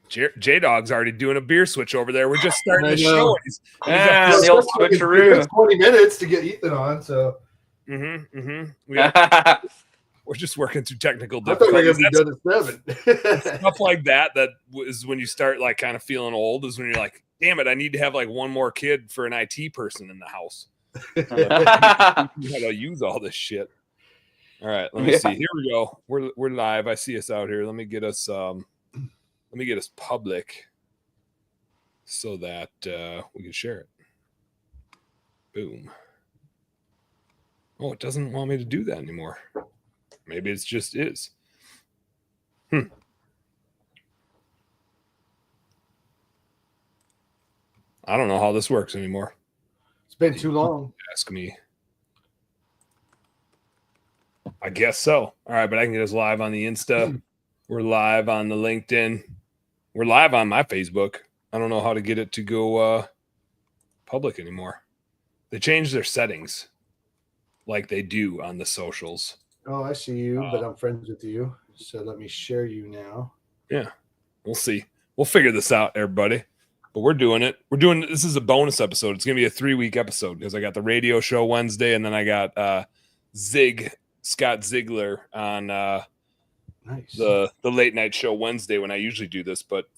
J-Dog's already doing a beer switch over there. We're just starting the show. The old switcheroo. 20 minutes to get Ethan on, so. We're just working through technical difficulties. Stuff like that is when you start like kind of feeling old, is when you're like, damn it, I need to have like one more kid for an IT person in the house. How to use all this shit. All right, let me see. Here we go. We're live. I see us out here. Let me get us public so that we can share it. Boom. Oh, it doesn't want me to do that anymore. Maybe it's just is. I don't know how this works anymore. It's been too long. Ask me. I guess so. All right, but I can get us live on the Insta. We're live on the LinkedIn. We're live on my Facebook. I don't know how to get it to go public anymore. They changed their settings like they do on the socials. Oh, I see you, but I'm friends with you. So let me share you now. Yeah, we'll see. We'll figure this out, everybody. But we're doing it. This is a bonus episode. It's going to be a 3-week episode because I got the radio show Wednesday, and then I got Scott Ziegler on the late night show Wednesday when I usually do this. But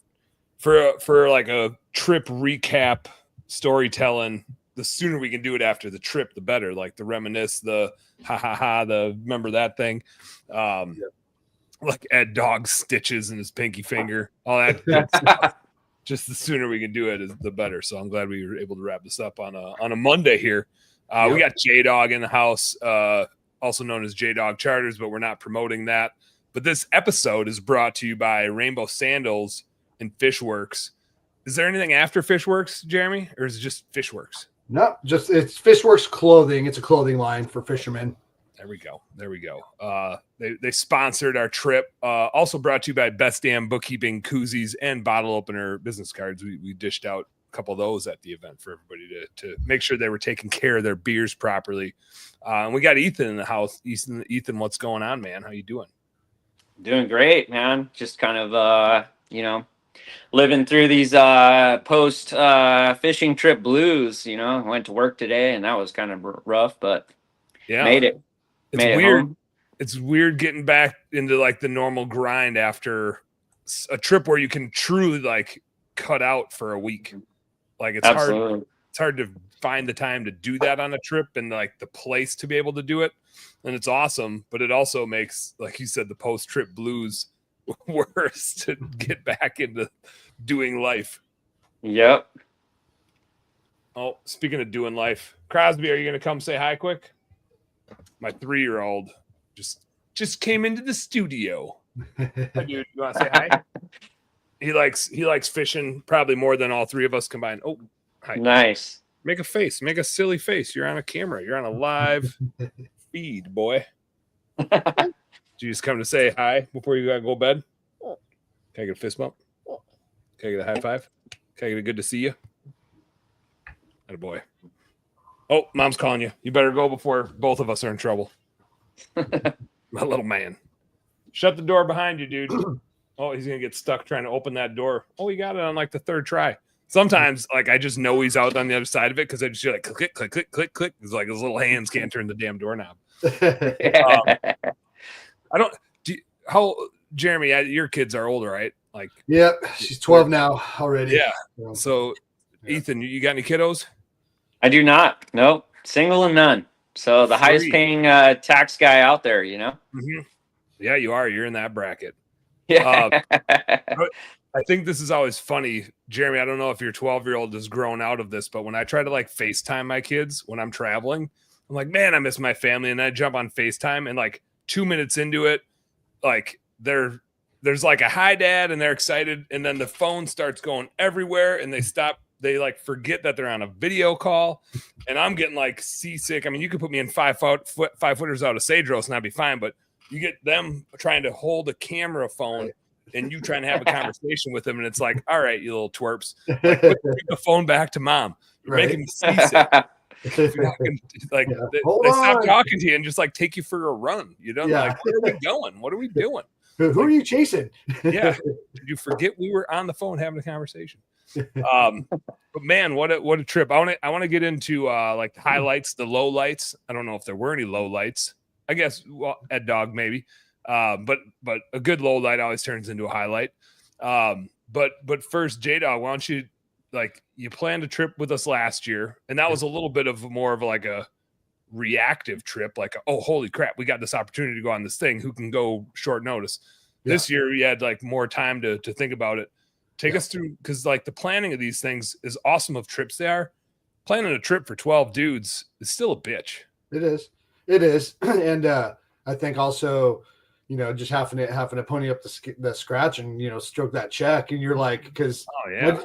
for like a trip recap storytelling, the sooner we can do it after the trip, the better. Like the reminisce, the the remember that thing. Like Ed Dog's stitches in his pinky finger, all that good stuff. Just the sooner we can do it, is the better. So I'm glad we were able to wrap this up on a Monday here. We got J-Dog in the house, also known as J-Dog Charters, but we're not promoting that. But this episode is brought to you by Rainbow Sandals and Fishworks. Is there anything after Fishworks, Jeremy, or is it just Fishworks? No, it's Fishworks Clothing. It's a clothing line for fishermen. There we go. They sponsored our trip. Also brought to you by Best Damn Bookkeeping koozies and bottle opener business cards. We dished out a couple of those at the event for everybody to make sure they were taking care of their beers properly. And we got Ethan in the house. Ethan, what's going on, man? How you doing? Doing great, man. Just kind of living through these post fishing trip blues. I went to work today and that was kind of rough, but made it. It's weird. Home. It's weird getting back into like the normal grind after a trip where you can truly like cut out for a week. Like it's hard. It's hard to find the time to do that on a trip and like the place to be able to do it. And it's awesome, but it also makes, like you said, the post-trip blues worse to get back into doing life. Yep. Oh, speaking of doing life, Crosby, are you going to come say hi quick? My 3-year-old just came into the studio. Dude, you want to say hi? He likes fishing probably more than all three of us combined. Oh, hi. Nice. Make a face. Make a silly face. You're on a camera. You're on a live feed, boy. Did you just come to say hi before you gotta go to bed? Can I get a fist bump? Can I get a high five? Can I get a good to see you? Attaboy. Oh, mom's calling you. You better go before both of us are in trouble. My little man. Shut the door behind you, dude. Oh, he's going to get stuck trying to open that door. Oh, he got it on like the 3rd try. Sometimes, like, I just know he's out on the other side of it because I just hear like click, click, click, click, click. It's like his little hands can't turn the damn doorknob. Jeremy, your kids are older, right? Like, yep, she's 12 now already. Yeah. So, Ethan, you got any kiddos? I do not. Nope. Single and none. So the highest paying tax guy out there, Mm-hmm. Yeah, you are. You're in that bracket. Yeah. I think this is always funny. Jeremy, I don't know if your 12-year-old has grown out of this, but when I try to like FaceTime my kids when I'm traveling, I'm like, man, I miss my family. And I jump on FaceTime and like 2 minutes into it, like there's like a hi dad and they're excited. And then the phone starts going everywhere and they stop. They like forget that they're on a video call and I'm getting like seasick. I mean, you could put me in 5-footers out of Cedros and I'd be fine, but you get them trying to hold a camera phone and you trying to have a conversation with them. And it's like, all right, you little twerps, like, put the phone back to mom. You're making me seasick. They stop talking to you and just like take you for a run. Like, where are we going? What are we doing? Who are you chasing? Yeah. Did you forget we were on the phone having a conversation? But man, what a trip. I want to get into like the highlights, the low lights. I don't know if there were any low lights. I guess Ed Dog maybe. But a good low light always turns into a highlight. But first, J Dog, why don't you, like, you planned a trip with us last year, and that was a little bit of more of like a reactive trip, like, oh, holy crap, we got this opportunity to go on this thing. Who can go short notice? Yeah. This year we had like more time to think about it. Take us through, because like the planning of these things, is awesome of trips they are. Planning a trip for 12 dudes is still a bitch. It is. And I think also, you know, just having to pony up the scratch and, you know, stroke that check. And you're like, because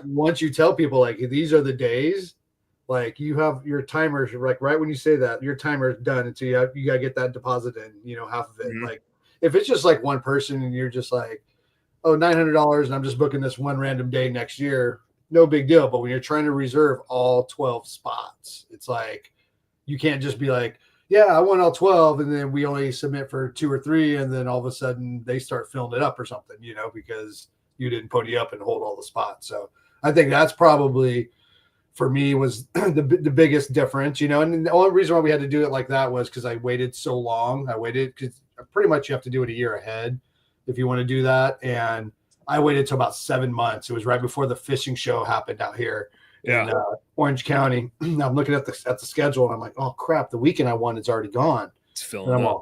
once you tell people like these are the days, like you have your timers, like right when you say that, your timer is done, and so you gotta get that deposit in, you know, half of it. Like if it's just like one person and you're just like, oh, $900 and I'm just booking this one random day next year, no big deal. But when you're trying to reserve all 12 spots, it's like you can't just be like, yeah, I want all 12, and then we only submit for 2 or 3, and then all of a sudden they start filling it up or something, you know, because you didn't pony up and hold all the spots. So I think that's probably, for me, was the biggest difference, you know. And the only reason why we had to do it like that was because I waited so long. I waited because pretty much you have to do it a year ahead if you want to do that. And I waited till about 7 months. It was right before the fishing show happened out here in Orange County. I'm looking at the schedule and I'm like, oh crap, the weekend I wanted is already gone. It's filling up.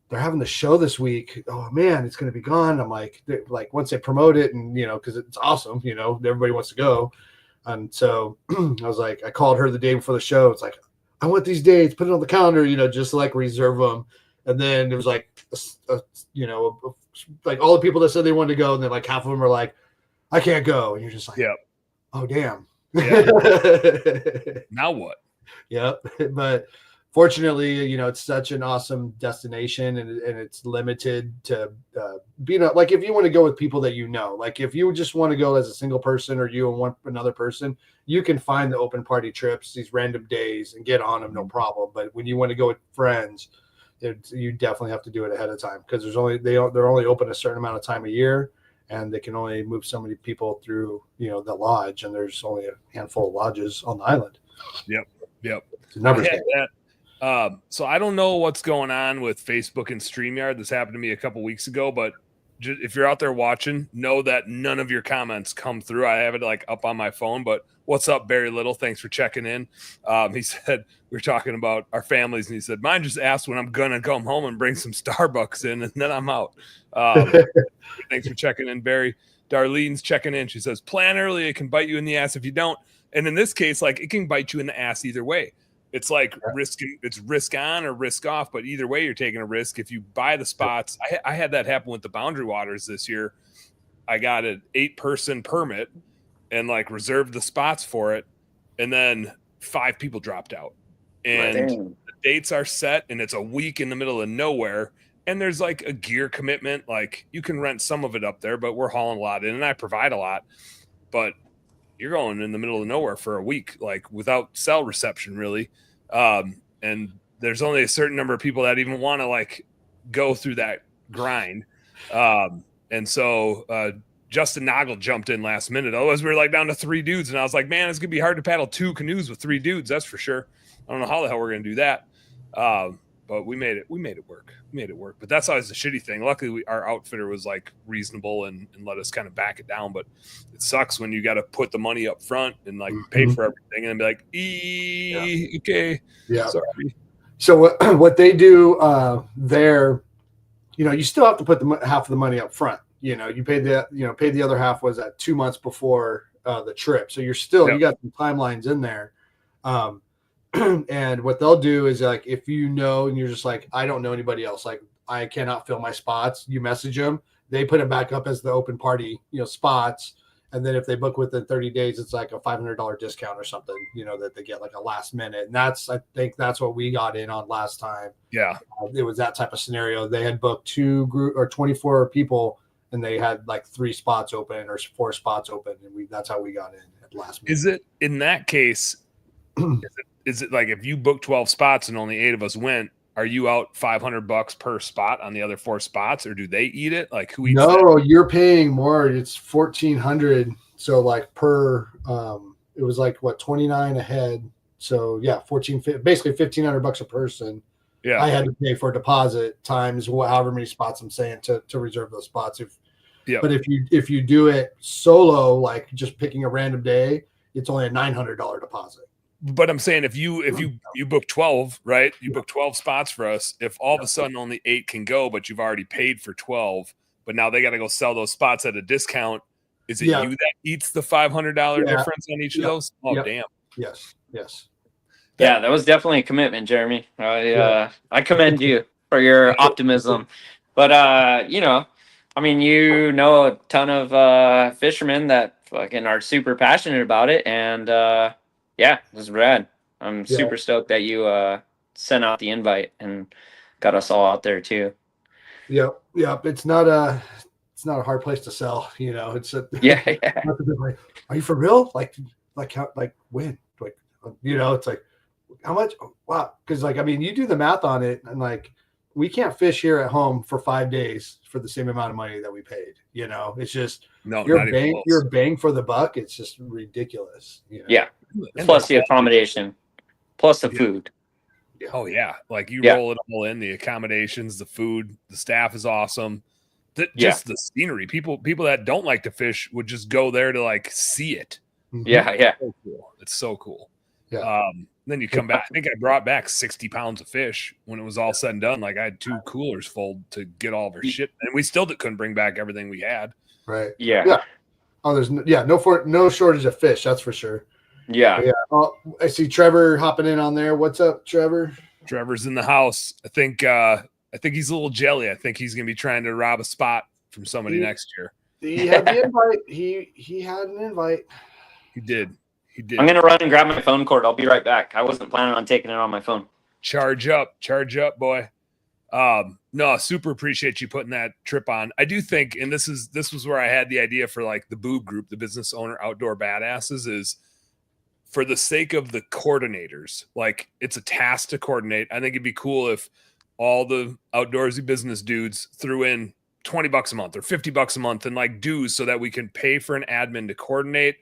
They're having the show this week. Oh man, it's going to be gone. I'm like once they promote it, and you know, because it's awesome, you know, everybody wants to go. And so I was like, I called her the day before the show. It's like, I want these dates, put it on the calendar, you know, just to like reserve them. And then there was like, like all the people that said they wanted to go, and then like half of them are like, I can't go. And you're just like, oh damn. Now what? Yep. But fortunately, you know, it's such an awesome destination, and it's limited to being like, if you want to go with people that you know, like if you just want to go as a single person or you and another person, you can find the open party trips, these random days, and get on them, no problem. But when you want to go with friends, you definitely have to do it ahead of time, because they're only open a certain amount of time a year, and they can only move so many people through, you know, the lodge, and there's only a handful of lodges on the island. Yep. Numbers. So I don't know what's going on with Facebook and StreamYard. This happened to me a couple weeks ago, but if you're out there watching, know that none of your comments come through. I have it like up on my phone, but what's up, Barry Little? Thanks for checking in. He said, we were talking about our families, and he said, mine just asked when I'm going to come home and bring some Starbucks in, and then I'm out. Thanks for checking in, Barry. Darlene's checking in. She says, plan early. It can bite you in the ass if you don't. And in this case, like, it can bite you in the ass either way. It's like it's risk on or risk off, but either way, you're taking a risk. If you buy the spots, I had that happen with the Boundary Waters this year. I got an 8-person permit and like reserved the spots for it, and then 5 people dropped out. And the dates are set, and it's a week in the middle of nowhere. And there's like a gear commitment. Like, you can rent some of it up there, but we're hauling a lot in, and I provide a lot. But you're going in the middle of nowhere for a week, like without cell reception, really. And there's only a certain number of people that even want to like go through that grind. And so Justin Noggle jumped in last minute. Otherwise, we were like down to 3 dudes. And I was like, man, it's going to be hard to paddle 2 canoes with 3 dudes. That's for sure. I don't know how the hell we're going to do that. But we made it work. But that's always the shitty thing. Luckily, our outfitter was like reasonable and let us kind of back it down. But it sucks when you got to put the money up front and like pay for everything and then be like, okay. Yeah. Sorry. So what they do there, you know, you still have to put half of the money up front. You know, you paid the other half was at 2 months before the trip. So you're still, you got some timelines in there. And what they'll do is, like, if you know, and you're just like, I don't know anybody else, like I cannot fill my spots, you message them, they put it back up as the open party, you know, spots. And then if they book within 30 days, it's like a $500 discount or something, you know, that they get like a last minute. And I think that's what we got in on last time. Yeah. It was that type of scenario. They had booked 24 people, and they had like 3 spots open or 4 spots open. And that's how we got in at last minute. Is it in that case? Is it like if you book 12 spots and only 8 of us went, are you out $500 per spot on the other 4 spots, or do they eat it? Like who eats No, that? you're paying more. It's 1,400. So like per, it was like what, 29 a head. So yeah, basically $1,500 a person. Yeah. I had to pay for a deposit times however many spots I'm saying to reserve those spots. But if you do it solo, like just picking a random day, it's only a $900 deposit. But I'm saying if you book 12, right? You book 12 spots for us. If all of a sudden only 8 can go, but you've already paid for 12, but now they got to go sell those spots at a discount. Is it you that eats the $500 difference on each of those? Oh, damn. Yes. Yeah, that was definitely a commitment, Jeremy. I commend you for your optimism. But you know, I mean, you know a ton of fishermen that fucking are super passionate about it, and yeah, it was rad. I'm super stoked that you sent out the invite and got us all out there too. Yep. It's not a hard place to sell. You know, it's a yeah. Like, are you for real? Like how? Like when? Like, you know, it's like how much? Oh, wow. Because like I mean, you do the math on it, and like we can't fish here at home for 5 days for the same amount of money that we paid. You know, it's just your bang for the buck. It's just ridiculous. You know? Yeah. Plus the accommodation, plus the food. Oh yeah, like you roll it all in, the accommodations, the food, the staff is awesome. Just the scenery. People that don't like to fish would just go there to like see it. Yeah. It's so cool. It's so cool. Yeah. Then you come back. I think I brought back 60 pounds of fish when it was all said and done. Like I had 2 coolers full to get all of our shit, and we still couldn't bring back everything we had. Right. Yeah. Oh, there's no shortage of fish. That's for sure. Yeah. Oh, I see Trevor hopping in on there. What's up, Trevor? Trevor's in the house. I think he's a little jelly. I think he's gonna be trying to rob a spot from somebody next year. He had the invite. He had an invite. He did. I'm gonna run and grab my phone cord. I'll be right back. I wasn't planning on taking it on my phone. Charge up, boy. No, super appreciate you putting that trip on. I do think, and this was where I had the idea for like the Boob Group, the business owner outdoor badasses, is for the sake of the coordinators. Like it's a task to coordinate. I think it'd be cool if all the outdoorsy business dudes threw in $20 a month or $50 a month and like dues so that we can pay for an admin to coordinate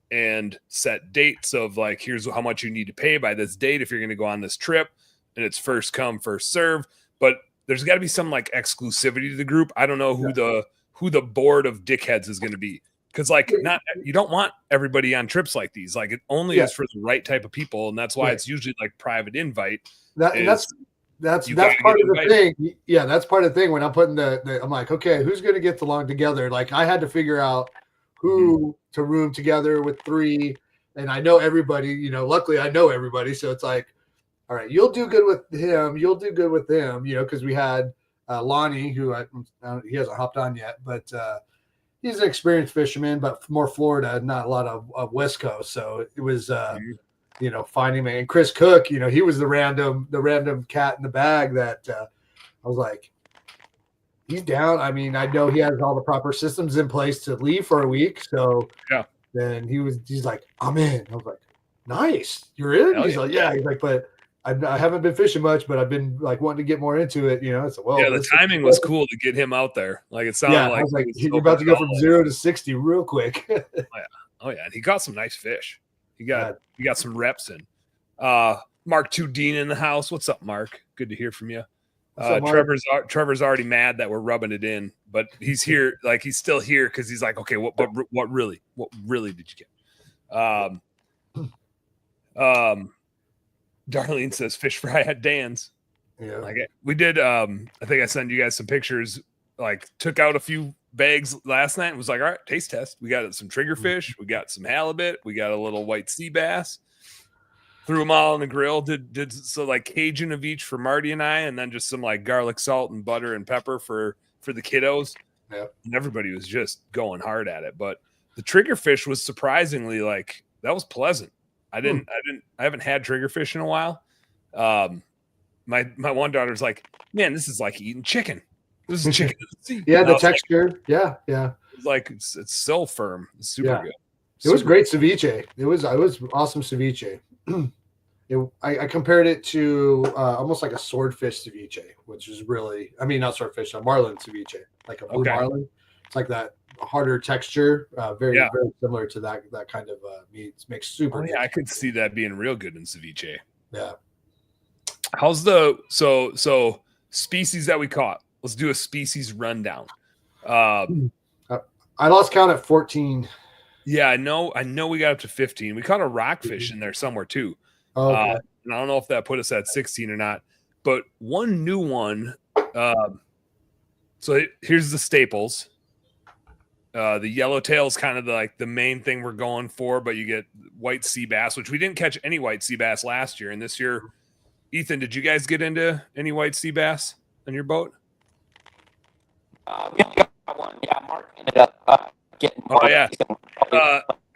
and set dates of like, here's how much you need to pay by this date if you're going to go on this trip, and it's first come, first serve. But there's got to be some like exclusivity to the group. I don't know who the board of dickheads is going to be, because like you don't want everybody on trips like these. Like it only is for the right type of people, and that's why it's usually like private invite. That's part of the thing. Yeah, that's part of the thing. When I'm putting I'm like, okay, who's going to get along together? Like I had to figure out who to room together with 3, and I know everybody. You know, luckily I know everybody, so it's like, all right, you'll do good with him, you'll do good with them. You know, because we had Lonnie, who he hasn't hopped on yet, but he's an experienced fisherman, but more Florida, not a lot of West Coast. So it was. You know, finding me, and Chris Cook, you know, he was the random cat in the bag that I was like, he's down. I mean, I know he has all the proper systems in place to leave for a week. So then he's like, I'm in. I was like, nice, you're in? He's like, yeah. He's like, but I haven't been fishing much, but I've been like wanting to get more into it, you know. So the timing was cool to get him out there. Like it sounded I was like you're about to go from 0 to 60 real quick. Oh yeah, and he got some nice fish. He got some reps in. Mark II Dean in the house. What's up, Mark? Good to hear from you. Trevor's already mad that we're rubbing it in, but he's here. Like he's still here because he's like, okay, what really did you get? Darlene says fish fry at Dan's. Yeah, like we did. I think I sent you guys some pictures. Like took out a few bags last night and was like, all right, taste test. We got some triggerfish, we got some halibut, we got a little white sea bass. Threw them all on the grill. Did so like Cajun of each for Marty and I, and then just some like garlic, salt, and butter and pepper for the kiddos. Yeah, and everybody was just going hard at it. But the triggerfish was surprisingly like that was pleasant. I haven't had triggerfish in a while. My one daughter's like, man, this is like eating chicken. This is chicken. Yeah, the texture. Like, yeah. It's like it's so firm. It's super good. It was great ceviche. It was awesome ceviche. I compared it to almost like a swordfish ceviche, which is really, I mean, not swordfish, a marlin ceviche, like a blue marlin. It's like that harder texture, very similar to that kind of meat. It makes super. I could see that being real good in ceviche. Yeah. How's the so species that we caught? Let's do a species rundown. I lost count at 14. Yeah, I know we got up to 15. We caught a rockfish in there somewhere too. Okay. And I don't know if that put us at 16 or not, but one new one. So here's the staples. The yellowtail is kind of like the main thing we're going for, but you get white sea bass, which we didn't catch any white sea bass last year. And this year, Ethan, did you guys get into any white sea bass on your boat? We got one. Yeah, Mark ended up getting. Oh yeah.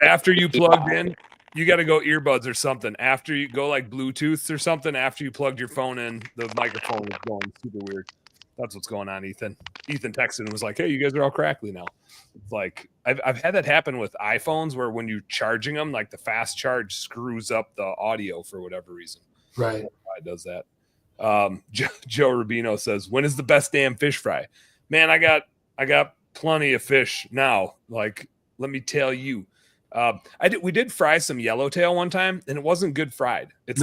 After you plugged in, you got to go earbuds or something. After you go like Bluetooth or something. After you plugged your phone in, the microphone was going super weird. That's what's going on, Ethan. Ethan texted and was like, "Hey, you guys are all crackly now." It's like I've had that happen with iPhones where when you're charging them, like the fast charge screws up the audio for whatever reason. Right. It does that. Joe Rubino says, "When is the best damn fish fry?" Man, I got plenty of fish now. Like, let me tell you, we did fry some yellowtail one time, and it wasn't good fried. It's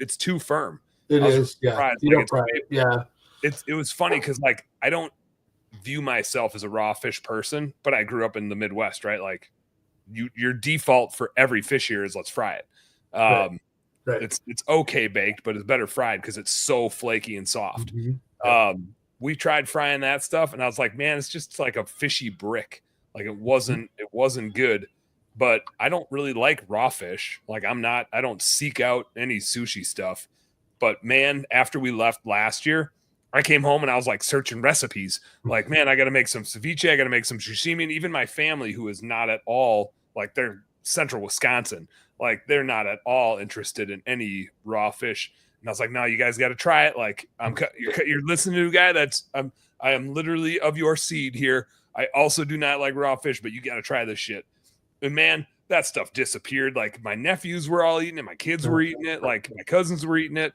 it's too firm. It is. Yeah. You don't fry it. Yeah. It was funny because like I don't view myself as a raw fish person, but I grew up in the Midwest, right? Like your default for every fish here is let's fry it. Right. It's okay baked, but it's better fried because it's so flaky and soft. Mm-hmm. We tried frying that stuff, and I was like, man, it's just like a fishy brick. Like it wasn't good. But I don't really like raw fish. Like I don't seek out any sushi stuff. But man, after we left last year, I came home and I was like searching recipes. Like, man, I got to make some ceviche. I got to make some sashimi. And even my family, who is not at all, like they're central Wisconsin, like they're not at all interested in any raw fish. And I was like, no, you guys got to try it. Like you're listening to a guy I am literally of your seed here. I also do not like raw fish, but you got to try this shit. And man, that stuff disappeared. Like my nephews were all eating it. My kids were eating it. Like my cousins were eating it.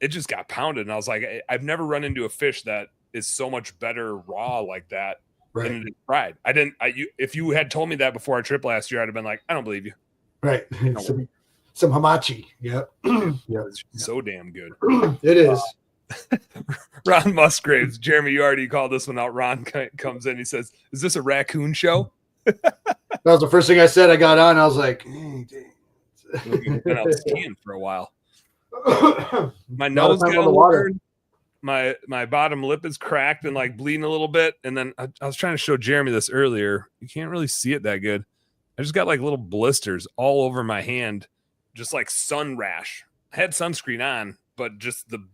It just got pounded. And I was like, I've never run into a fish that is so much better raw like that than it is fried. If you had told me that before our trip last year, I'd have been like, I don't believe you. Right. Some hamachi. Yep. Yeah. It's so damn good. It is. Ron Musgraves. Jeremy, you already called this one out. Ron comes in. He says, is this a raccoon show? That was the first thing I said. I got on. I was like, hey, we've been out skiing for a while. My nose got a little weird. My bottom lip is cracked and like bleeding a little bit. And then I was trying to show Jeremy this earlier. You can't really see it that good. I just got like little blisters all over my hand, just like sun rash. I had sunscreen on, but just the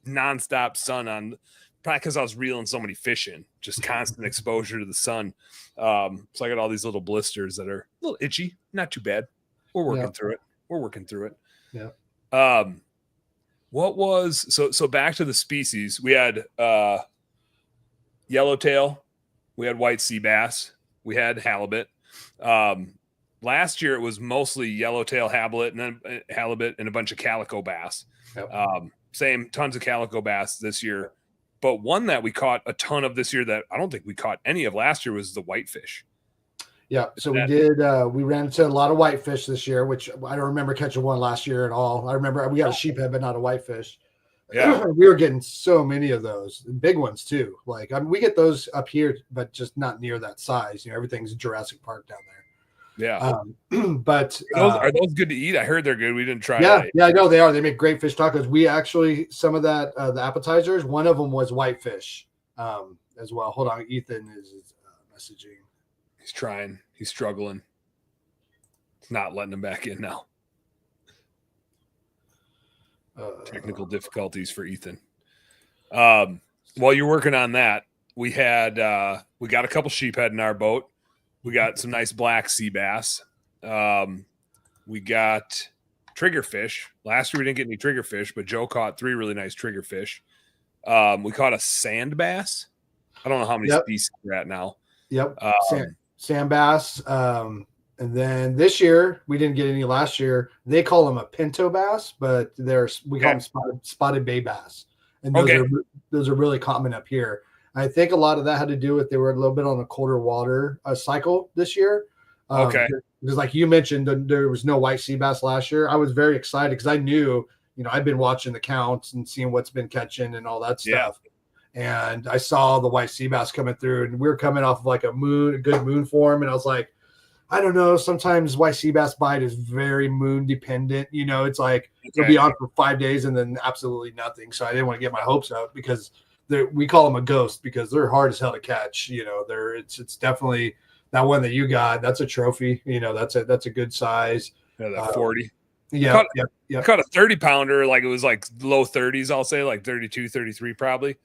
nonstop sun on, probably because I was reeling so many fish in, just constant exposure to the sun. So I got all these little blisters that are a little itchy, not too bad. We're working through it. Yeah. What was so back to the species? We had yellowtail, we had white sea bass, we had halibut. Last year it was mostly yellowtail, halibut, and a bunch of calico bass. Yep. Same tons of calico bass this year. But one that we caught a ton of this year that I don't think we caught any of last year was the whitefish. Yeah, so we did. We ran into a lot of whitefish this year, which I don't remember catching one last year at all. I remember we got a sheephead, but not a whitefish. Yeah, we were getting so many of those, big ones too. Like we get those up here, but just not near that size. You know, everything's Jurassic Park down there. Yeah, but are those good to eat? I heard they're good. We didn't try. Yeah, I know they are. They make great fish tacos. We actually some of that the appetizers. One of them was whitefish as well. Hold on, Ethan is messaging. He's trying. He's struggling. It's not letting him back in now. Technical difficulties for Ethan. While you're working on that, we got a couple sheephead in our boat. We got some nice black sea bass. We got triggerfish. Last year we didn't get any triggerfish, but Joe caught 3 really nice triggerfish. We caught a sand bass. I don't know how many species we're at now. Yep. Sand bass. And then this year, we didn't get any last year. They call them a pinto bass, but we call them spotted bay bass. And those are really common up here. I think a lot of that had to do with they were a little bit on a colder water cycle this year. Because like you mentioned, there was no white sea bass last year. I was very excited because I knew, I've been watching the counts and seeing what's been catching and all that stuff. And I saw the white sea bass coming through, and we were coming off of like a good moon form. And I was like, I don't know. Sometimes white sea bass bite is very moon dependent. It's like it'll be on for 5 days and then absolutely nothing. So I didn't want to get my hopes up because we call them a ghost because they're hard as hell to catch. It's definitely that one that you got. That's a trophy. That's a good size. Yeah, that 40. Yeah. I caught a 30 pounder. Like it was like low 30s. I'll say like 32, 33 probably.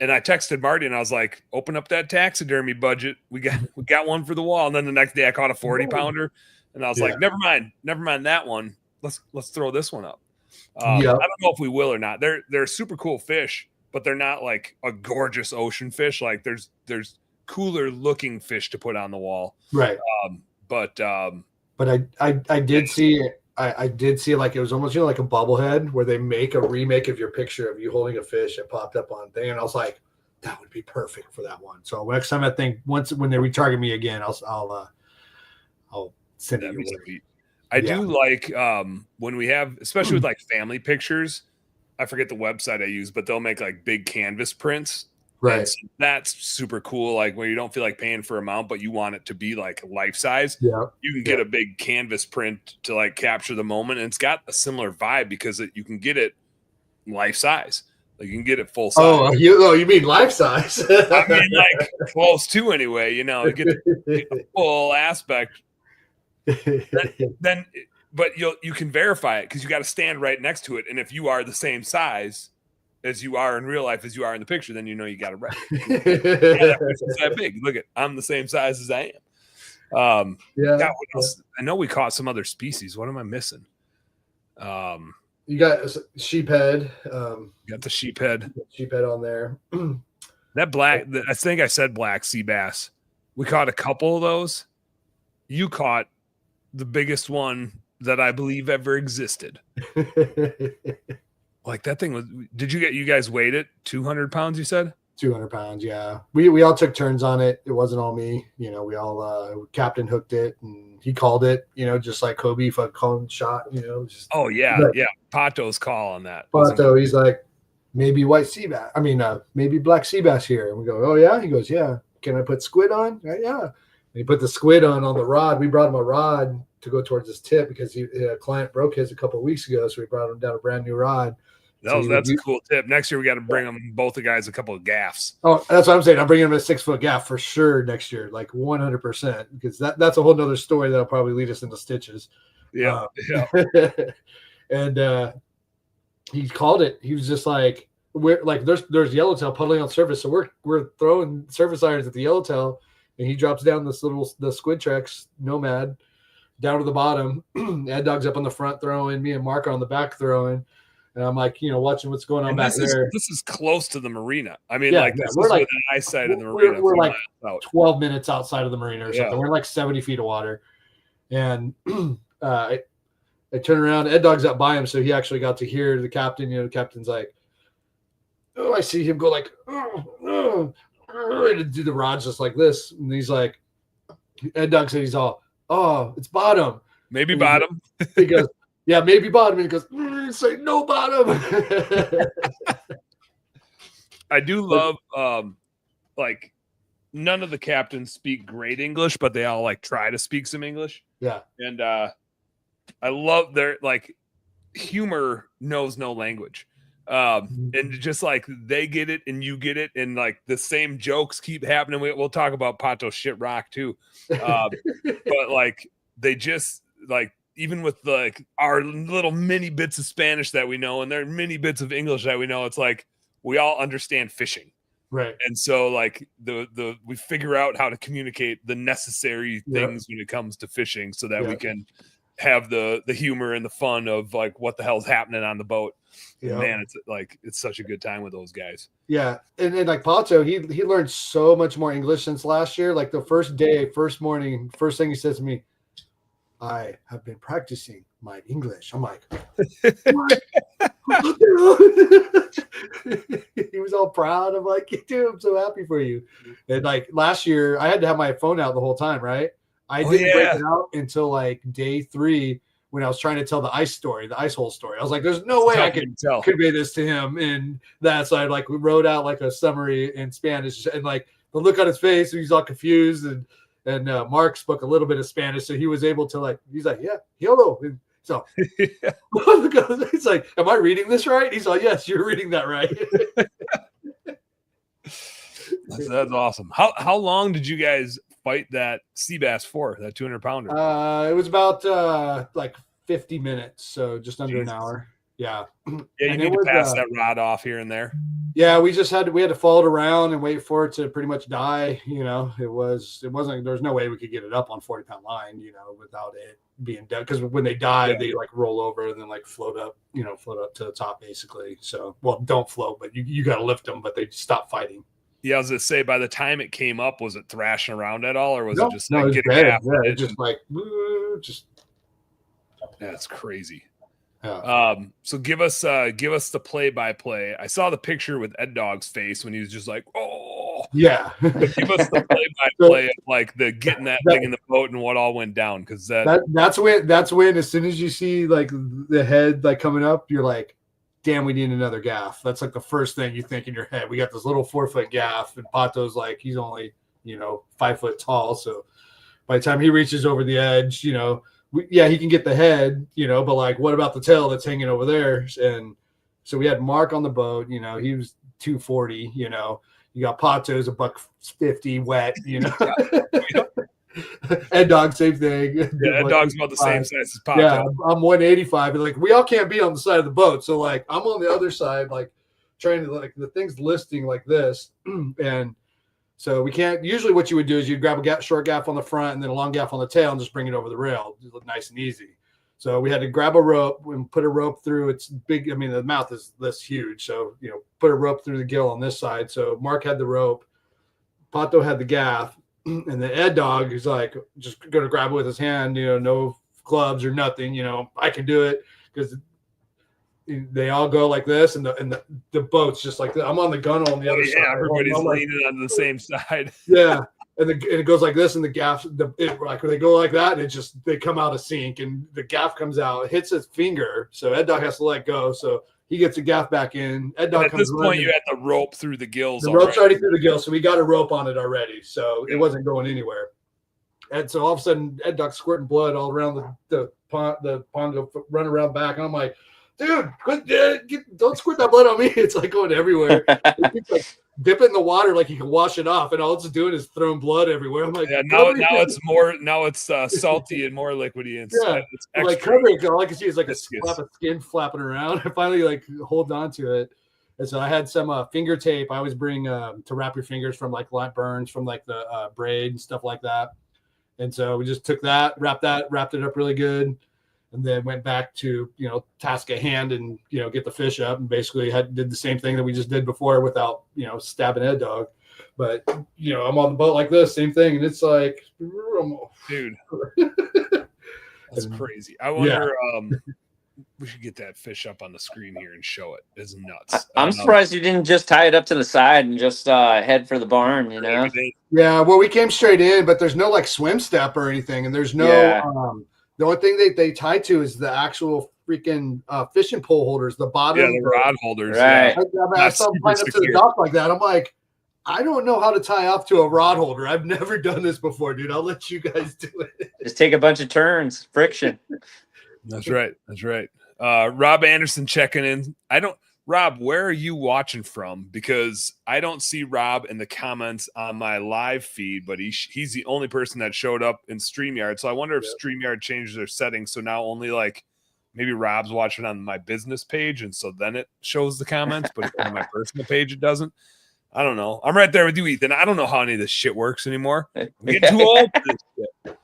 And I texted Marty and I was like, open up that taxidermy budget. We got one for the wall. And then the next day I caught a 40 pounder and I was like, never mind that one. Let's throw this one up. I don't know if we will or not. They're super cool fish, but they're not like a gorgeous ocean fish. Like there's cooler looking fish to put on the wall. Right. But I did see I did see like it was almost like a bobblehead where they make a remake of your picture of you holding a fish that popped up on thing, and I was like, that would be perfect for that one. So next time I think when they retarget me again, I'll send it your way. I do like when we have, especially with like family pictures. I forget the website I use, but they'll make like big canvas prints. Right. So that's super cool. Like where you don't feel like paying for amount, but you want it to be like life size. Yeah. You can get a big canvas print to like capture the moment. And it's got a similar vibe because you can get it life size. Like you can get it full size. Oh, you mean life size? I mean like close to anyway, get the full aspect. Then but you can verify it because you got to stand right next to it. And if you are the same size as you are in real life as you are in the picture, then you got it right. That person's that big. Look I'm the same size as I am. God, what else? I know we caught some other species. What am I missing? You got sheephead. Got the sheephead. Sheephead on there. That black. I think I said black sea bass. We caught a couple of those. You caught the biggest one that I believe ever existed. Like that thing was. Did you guys weighed it? 200 pounds? You said 200 pounds. Yeah, we all took turns on it. It wasn't all me. We all captain hooked it and he called it. Just like Kobe, if I call him shot. Pato's call on that. Pato, he's like, maybe white sea bass. I mean, maybe black sea bass here. And we go, oh yeah. He goes, yeah. Can I put squid on? Yeah. And he put the squid on the rod. We brought him a rod to go towards his tip because a client broke his a couple of weeks ago, so we brought him down a brand new rod. That's a cool tip. Next year, we got to bring them, both the guys, a couple of gaffs. Oh, that's what I'm saying. I'm bringing them a 6-foot gaff for sure next year, like 100%, because that's a whole nother story that'll probably lead us into stitches. Yeah. And he called it. He was just like, we're like, there's yellowtail puddling on surface, so we're throwing surface irons at the yellowtail, and he drops down the squid tracks nomad down to the bottom. Ed Dog's up on the front throwing, me and Mark are on the back throwing. And I'm like, watching what's going on back there. This is close to the marina. I mean, this we're is like within eyesight of the marina. We're like 12 minutes outside of the marina or something. We're like 70 feet of water. And I turn around. Ed Dog's up by him, so he actually got to hear the captain. The captain's like, oh, I see him go like, to do the rods just like this. And he's like, Ed Dog said he's all, oh, it's bottom. Maybe bottom. He goes, yeah, maybe bottom. And he goes, say no bottom. I do love, like, none of the captains speak great English, but they all like try to speak some English. Yeah. And I love their like humor knows no language. And just like they get it and you get it, and like the same jokes keep happening. We'll talk about Pato shit rock too. But like they just like, even with like our little mini bits of Spanish that we know and their mini bits of English that we know, it's like we all understand fishing. Right. And so like we figure out how to communicate the necessary things when it comes to fishing so that we can have the humor and the fun of like what the hell's happening on the boat. Yep. Man, it's such a good time with those guys. Yeah, and like Pato, he learned so much more English since last year. Like the first day, first morning, first thing he says to me, I have been practicing my English. I'm like, what? He was all proud. I'm like, dude, I'm so happy for you. And like last year, I had to have my phone out the whole time, right? I didn't break it out until like day 3 when I was trying to tell the ice hole story. I was like, there's no way I can convey this to him. And that's I like we wrote out like a summary in Spanish, and like the look on his face, he's all confused. And Mark spoke a little bit of Spanish, so he was able to he's like, yeah, hello. And so it's like, am I reading this right? He's like, yes, you're reading that right. That's awesome. How long did you guys fight that sea bass for, that 200-pounder? It was about like 50 minutes, so just under an hour. Yeah. Yeah, you need to pass that rod off here and there. Yeah, we had to follow it around and wait for it to pretty much die. You know, it wasn't, there's no way we could get it up on 40-pound line, you know, without it being dead. Because when they die, they like roll over and then like float up to the top basically. So, well, don't float, but you got to lift them, but they stop fighting. Yeah, I was gonna say, by the time it came up, was it thrashing around at all, or was it just like getting dead? Yeah, just like that's crazy. Yeah. So give us the play-by-play. I saw the picture with Ed Dog's face when he was just like, oh yeah. Give us the play-by-play of like the getting that thing in the boat and what all went down, because that's when as soon as you see like the head like coming up, you're like, damn, we need another gaff. That's like the first thing you think in your head. We got this little 4-foot gaff, and Pato's like, he's only 5 foot tall, so by the time he reaches over the edge, he can get the head, but like, what about the tail that's hanging over there? And so we had Mark on the boat, he was 240, you got Pato's $150 wet, Ed Dog, same thing. Yeah, Ed Dog's about the same size as Pato. Yeah, I'm 185, and like we all can't be on the side of the boat, so like I'm on the other side, like trying to like the thing's listing like this, and so we can't. Usually, what you would do is you'd grab a short gaff on the front and then a long gaff on the tail and just bring it over the rail. It look nice and easy. So we had to grab a rope and put a rope through. It's big. I mean, the mouth is this huge, so put a rope through the gill on this side. So Mark had the rope, Pato had the gaff. And the Ed Dog is like just going to grab it with his hand, no gloves or nothing. I can do it because they all go like this, and the boat's just like that. I'm on the gunwale on the other side. Yeah, everybody's leaning on the same side. Yeah, and it goes like this, and the gaff, like when they go like that, and they come out of sync, and the gaff comes out, it hits his finger, so Ed Dog has to let go. So he gets the gaff back in. Ed Dog at this point, you had the rope through the gills. The rope's already through the gills, so we got a rope on it already, so it wasn't going anywhere. And so all of a sudden, Ed Dog's squirting blood all around the pond, run around back, and I'm like, dude, don't squirt that blood on me. It's like going everywhere. It's like dip it in the water like you can wash it off, and all it's doing is throwing blood everywhere. I'm like, yeah, now it's salty and more liquidy inside. Yeah, it's like cover it. All I can see is like a flap of skin flapping around. I finally like hold on to it, and so I had some finger tape. I always bring to wrap your fingers from like light burns from like the braid and stuff like that. And so we just took that, wrapped it up really good, and then went back to task at hand and get the fish up, and basically did the same thing that we just did before without stabbing Ed Dog. But I'm on the boat like this, same thing, and it's like, dude, that's crazy. I wonder. We should get that fish up on the screen here and show it. It's nuts. I'm surprised you didn't just tie it up to the side and just head for the barn. Yeah, well, we came straight in, but there's no like swim step or anything, and there's no. The only thing they tie to is the actual freaking fishing pole holders, the bottom. Yeah, the rod holders. Right. I saw them tying up to the dock like that. I'm like, I don't know how to tie off to a rod holder. I've never done this before, dude. I'll let you guys do it. Just take a bunch of turns, friction. That's right. Rob Anderson checking in. Rob, where are you watching from? Because I don't see Rob in the comments on my live feed, but he's the only person that showed up in StreamYard. So I wonder if StreamYard changed their settings. So now only like maybe Rob's watching on my business page, and so then it shows the comments, but on my personal page it doesn't. I don't know. I'm right there with you, Ethan. I don't know how any of this shit works anymore. I'm getting too old for this shit.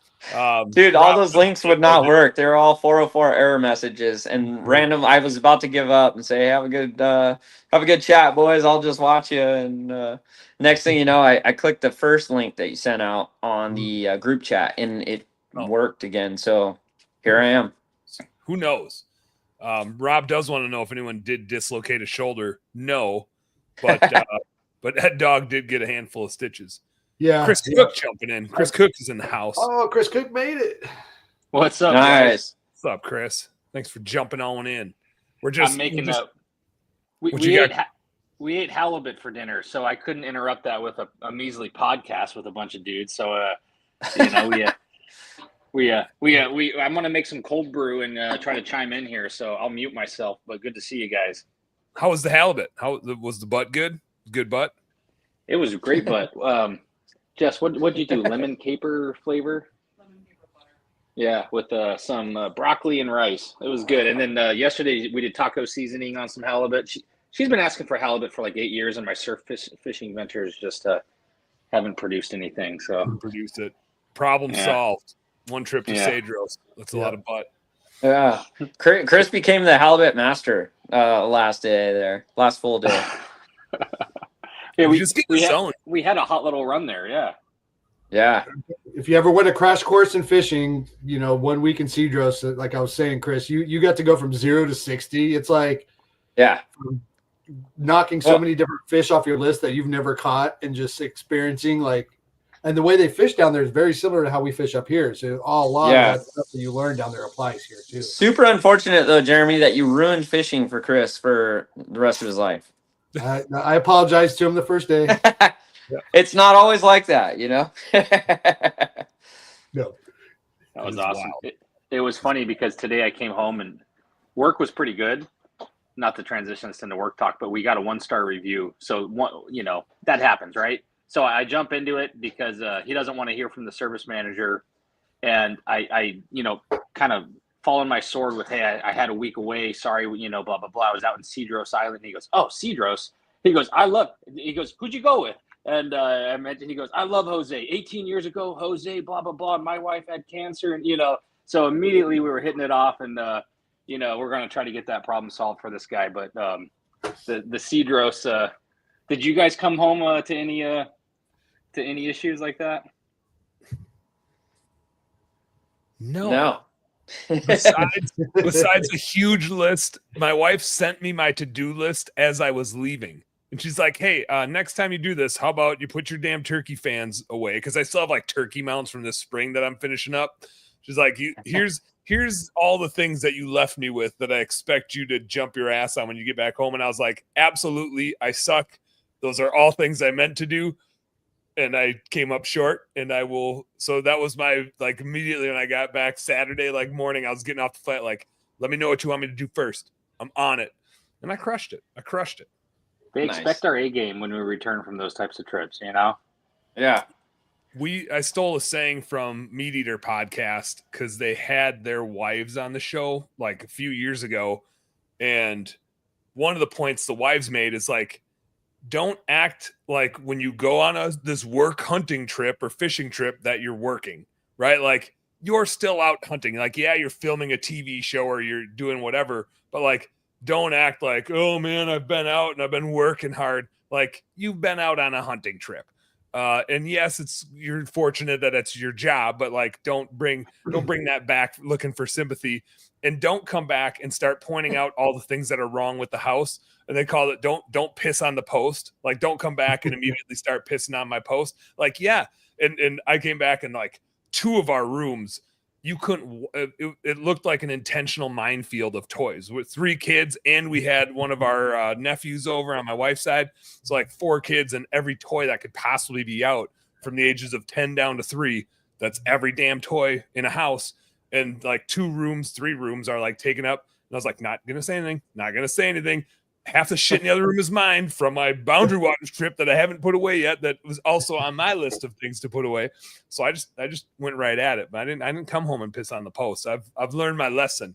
Dude, all those links would not work. They're all 404 error messages and random. I was about to give up and say, have a good chat, boys. I'll just watch you. And next thing you know, I clicked the first link that you sent out on the group chat, and it worked again. So here I am. Who knows? Rob does want to know if anyone did dislocate a shoulder. No, but that dog did get a handful of stitches. Yeah. Chris Cook jumping in. Chris Cook is in the house. Oh, Chris Cook made it. What's up, Nice. guys? What's up, Chris? Thanks for jumping on in. I'm making up. We ate halibut for dinner, so I couldn't interrupt that with a measly podcast with a bunch of dudes. So, I'm gonna make some cold brew and try to chime in here. So I'll mute myself. But good to see you guys. How was the halibut? How was the butt? Good. Good butt. It was a great butt. Jess, what'd you do? Lemon caper flavor? Lemon caper butter. Yeah, with some broccoli and rice. It was good. And then yesterday we did taco seasoning on some halibut. She's been asking for halibut for like 8 years, and my surf fishing ventures just haven't produced anything. So produced it. Problem solved. One trip to Cedros. That's a lot of butt. Yeah, Chris became the halibut master last full day. Yeah, we had a hot little run there. Yeah. If you ever went a crash course in fishing, 1 week in Cedros, like I was saying, Chris, you got to go from 0 to 60. It's like knocking so many different fish off your list that you've never caught and just experiencing and the way they fish down there is very similar to how we fish up here. So a lot of that stuff that you learn down there applies here too. Super unfortunate though, Jeremy, that you ruined fishing for Chris for the rest of his life. I apologized to him the first day. It's not always like that, No. That was awesome. It was funny because today I came home and work was pretty good. Not to transition us into work talk, but we got a 1-star review. So that happens, right? So I jump into it because he doesn't want to hear from the service manager, and I kind of fall on my sword with, hey, I had a week away. Sorry, blah blah blah. I was out in Cedros Island. He goes, oh, Cedros. He goes, who'd you go with? And he goes, I love Jose. 18 years ago, Jose, blah blah blah. My wife had cancer, and so immediately we were hitting it off, and we're going to try to get that problem solved for this guy. But the Cedros, did you guys come home to any issues like that? No. Besides a huge list, my wife sent me my to-do list as I was leaving. And she's like, hey, next time you do this, how about you put your damn turkey fans away? Because I still have like turkey mounts from this spring that I'm finishing up. She's like, here's all the things that you left me with that I expect you to jump your ass on when you get back home. And I was like, absolutely, I suck. Those are all things I meant to do. And I came up short, and I will. So that was my, immediately when I got back Saturday, morning, I was getting off the flight, let me know what you want me to do first. I'm on it. And I crushed it. They expect our A game when we return from those types of trips, Yeah. I stole a saying from Meat Eater podcast because they had their wives on the show a few years ago. And one of the points the wives made is don't act like when you go on this work hunting trip or fishing trip that you're working, right? You're still out hunting. You're filming a TV show or you're doing whatever, but don't act like, oh man, I've been out and I've been working hard. You've been out on a hunting trip. And yes, you're fortunate that it's your job, but don't bring that back looking for sympathy, and don't come back and start pointing out all the things that are wrong with the house. And they call it, don't piss on the post. Don't come back and immediately start pissing on my post. And I came back and 2 of our rooms, you couldn't, it looked like an intentional minefield of toys with 3 kids. And we had one of our nephews over on my wife's side. So 4 kids and every toy that could possibly be out from the ages of 10 down to 3. That's every damn toy in a house. And 2 rooms, 3 rooms are taken up. And I was not going to say anything. Half the shit in the other room is mine from my Boundary Waters trip that I haven't put away yet. That was also on my list of things to put away. So I just went right at it. But I didn't come home and piss on the post. I've learned my lesson.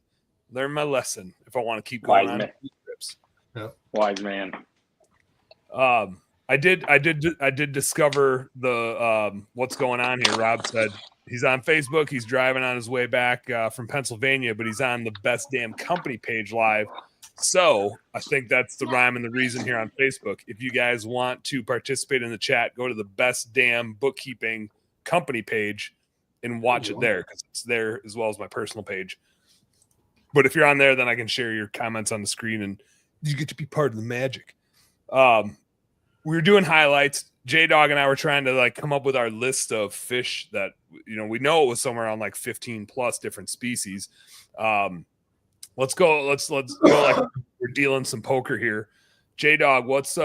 If I want to keep going on trips. Yeah. Wise man. I did discover the what's going on here. Rob said He's on Facebook. He's driving on his way back from Pennsylvania, but he's on the Best Damn Company page live. So I think that's the rhyme and the reason here on Facebook. If you guys want to participate in the chat, go to the Best Damn Bookkeeping Company page and watch it there, because it's there as well as my personal page. But if you're on there, then I can share your comments on the screen and you get to be part of the magic. We were doing highlights. J-Dog and I were trying to like come up with our list of fish that, you know, we know it was somewhere on like 15 plus different species. Let's go like we're dealing some poker here. J-Dog, what's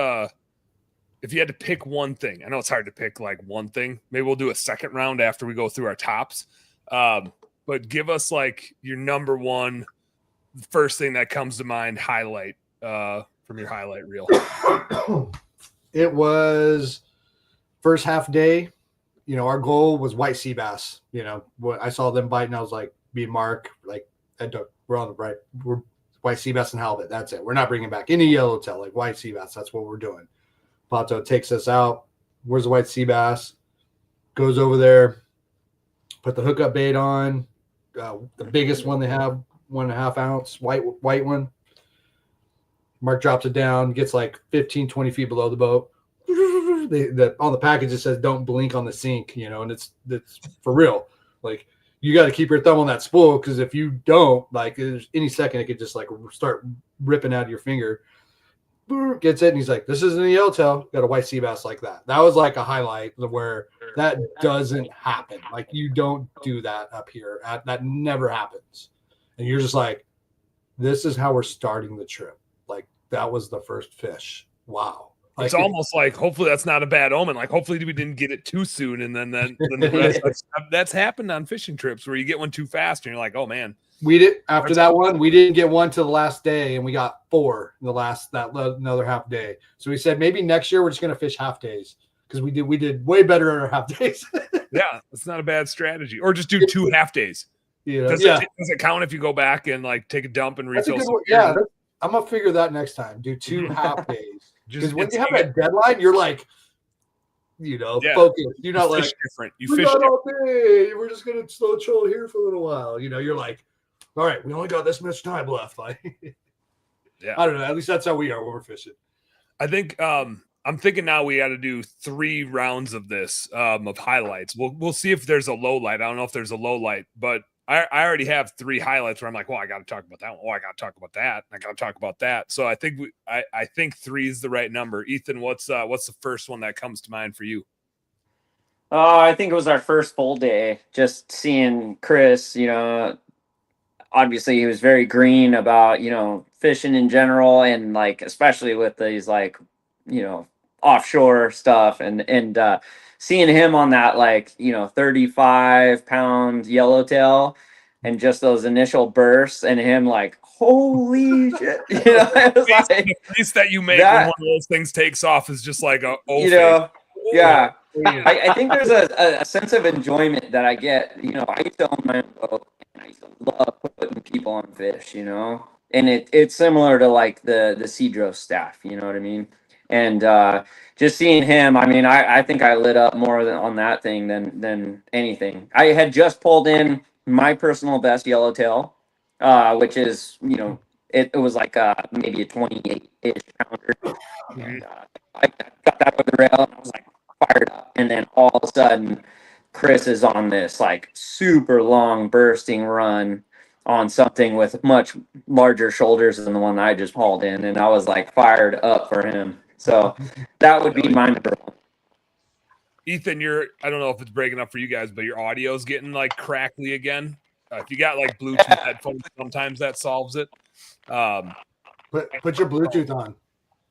if you had to pick one thing? I know it's hard to pick like one thing. Maybe we'll do a second round after we go through our tops. But give us like your number one, first thing that comes to mind highlight from your highlight reel. It was first half day. You know, our goal was white sea bass. You know, what I saw them biting, I was like, me and Mark, like, we're on the right. We're white sea bass and halibut. That's it. We're not bringing back any yellowtail, like white sea bass. That's what we're doing. Pato takes us out. Where's the white sea bass? Goes over there, put the hookup bait on. The biggest one they have, 1.5 ounce white one. Mark drops it down, gets like 15, 20 feet below the boat. On the package, it says don't blink on the sink, you know, and it's for real. Like, you got to keep your thumb on that spool, because if you don't, like, any second, it could just like start ripping out of your finger. Gets it, and he's like, this isn't a yellowtail. Got a white sea bass like that. That was like a highlight where that doesn't happen. Like, you don't do that up here. That never happens. And you're just like, this is how we're starting the trip. Like, that was the first fish. Wow. Like, it's almost like, hopefully that's not a bad omen. Like, hopefully we didn't get it too soon. And then the rest, that's happened on fishing trips where you get one too fast and you're like, oh man. We did after that one. We didn't get one to the last day, and we got 4 in another half day. So we said maybe next year we're just going to fish half days, because we did way better in our half days. Yeah, it's not a bad strategy. Or just do 2 half days. Does it count if you go back and like take a dump and refill? Yeah, I'm gonna figure that next time. Do 2 half days, because when you have a deadline, you're like, you know, focused. You're not like different. You fish fish all day. We're just gonna slow chill here for a little while. You know, you're like, all right, we only got this much time left. Like, yeah, I don't know. At least that's how we are when we're fishing. I think I'm thinking now we got to do 3 rounds of this of highlights. We'll see if there's a low light. I don't know if there's a low light, but I already have 3 highlights where I'm like, well, I got to talk about that one. Oh, I got to talk about that. I got to talk about that. So I think I think 3 is the right number. Ethan, what's the first one that comes to mind for you? I think it was our first full day. Just seeing Chris, you know, obviously he was very green about, you know, fishing in general, and like especially with these like, you know, offshore stuff, and seeing him on that, like, you know, 35-pound yellowtail, and just those initial bursts, and him like, holy shit, you know, it was like, the face that you make when one of those things takes off is just like a you know, yeah. I think there's a sense of enjoyment that I get. You know, I used to own my own boat, and I used to love putting people on fish, you know, and it's similar to like the Cedros staff, you know what I mean? And just seeing him, I mean, I think I lit up more on that thing than anything. I had just pulled in my personal best yellowtail, which is, you know, it was like maybe a 28-ish pounder. And I got that over the rail, and I was like fired up. And then all of a sudden, Chris is on this like super long bursting run on something with much larger shoulders than the one I just hauled in, and I was like fired up for him. So that would be my number one. Ethan, I don't know if it's breaking up for you guys, but your audio's getting like crackly again. If you got like Bluetooth headphones, sometimes that solves it. Put your Bluetooth on.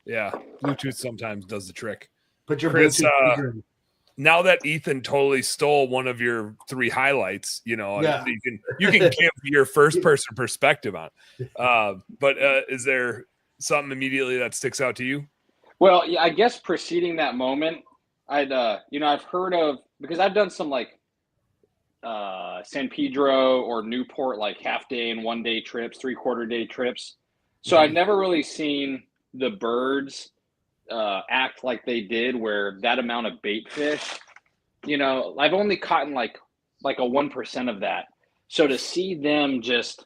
Yeah, Bluetooth sometimes does the trick. Put your Chris, Bluetooth. Now that Ethan totally stole one of your 3 highlights, you know, you can give your first person perspective on it. But is there something immediately that sticks out to you? Well, yeah, I guess preceding that moment, I've heard of, because I've done some like San Pedro or Newport, like half day and 1 day trips, 3/4 day trips. So I've never really seen the birds act like they did, where that amount of bait fish, you know, I've only caught like like a 1% of that. So to see them just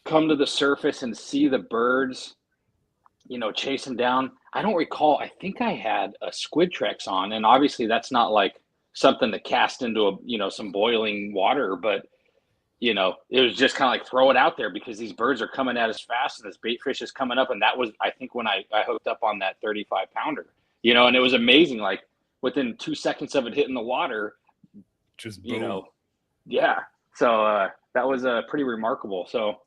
come to the surface and see the birds, chasing down. I don't recall. I think I had a squid Trex on, and obviously that's not like something to cast into some boiling water, but it was just kind of like throw it out there because these birds are coming at us fast and this bait fish is coming up. And that was, I think, when I hooked up on that 35 pounder, and it was amazing. Like within 2 seconds of it hitting the water, just boom. Yeah. So that was pretty remarkable. So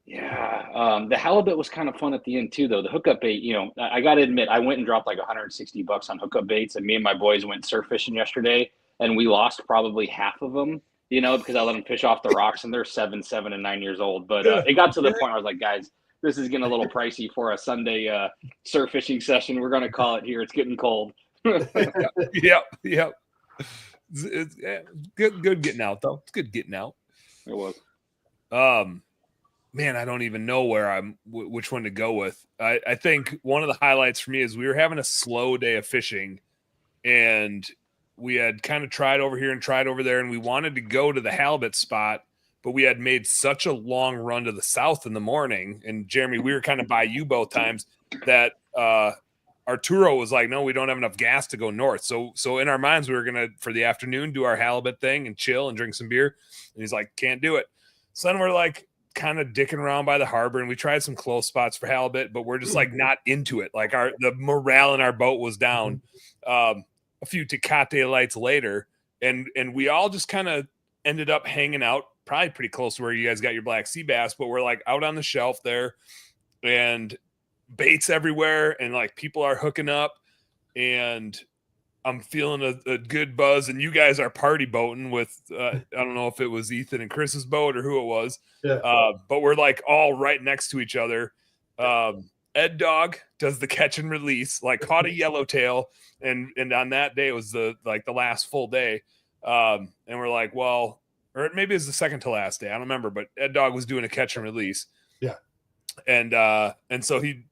yeah, the halibut was kind of fun at the end too, though. The hookup bait, I got to admit, I went and dropped like $160 on hookup baits, and me and my boys went surf fishing yesterday, and we lost probably half of them, because I let them fish off the rocks, and they're 7 and 9 years old. But it got to the point where I was like, guys, this is getting a little pricey for a Sunday surf fishing session. We're going to call it here. It's getting cold. Yep. It's good getting out, though. It's good getting out. It was. Man, I don't even know which one to go with. I think one of the highlights for me is we were having a slow day of fishing, and we had kind of tried over here and tried over there, and we wanted to go to the halibut spot, but we had made such a long run to the south in the morning. And Jeremy, we were kind of by you both times that Arturo was like, no, we don't have enough gas to go north. So in our minds, we were going to, for the afternoon, do our halibut thing and chill and drink some beer. And he's like, can't do it. So then we're like, kind of dicking around by the harbor, and we tried some close spots for halibut, but we're just like not into it. Like the morale in our boat was down. A few Tecate lights later, and we all just kind of ended up hanging out probably pretty close to where you guys got your black sea bass, but we're like out on the shelf there, and baits everywhere, and like people are hooking up, and I'm feeling a good buzz, and you guys are party boating with, I don't know if it was Ethan and Chris's boat or who it was, but we're like all right next to each other. Ed Dog does the catch and release, like caught a yellowtail, and on that day it was the last full day, and we're like, well, or maybe it was the second to last day, I don't remember, but Ed Dog was doing a catch and release, and so he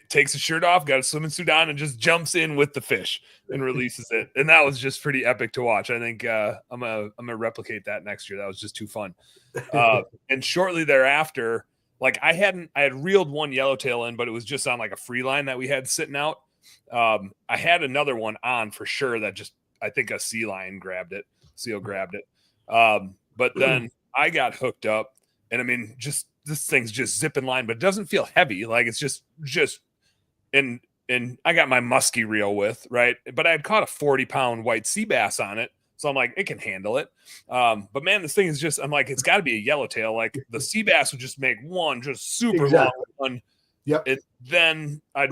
takes his shirt off, got a swimming suit on, and just jumps in with the fish and releases it. And that was just pretty epic to watch. I think I'm gonna replicate that next year. That was just too fun. And shortly thereafter, like I had reeled one yellowtail in, but it was just on like a free line that we had sitting out. I had another one on for sure that just, I think a seal grabbed it. But then I got hooked up, and I mean, just this thing's just zipping line, but it doesn't feel heavy. Like it's just, and I got my musky reel with, right. But I had caught a 40-pound white sea bass on it. So I'm like, it can handle it. But man, this thing is just, I'm like, it's gotta be a yellowtail. Like the sea bass would just make one just super long one. Yep. Then I'd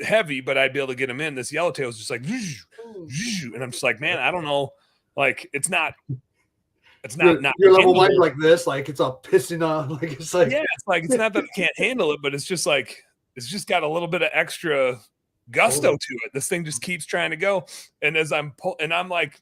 heavy, but I'd be able to get him in. This yellowtail was just like, and I'm just like, man, I don't know. Like it's not your level line like this, like it's all pissing on, like it's like it's like it's not that it can't handle it, but it's just like it's just got a little bit of extra gusto to it. This thing just keeps trying to go, and as I'm like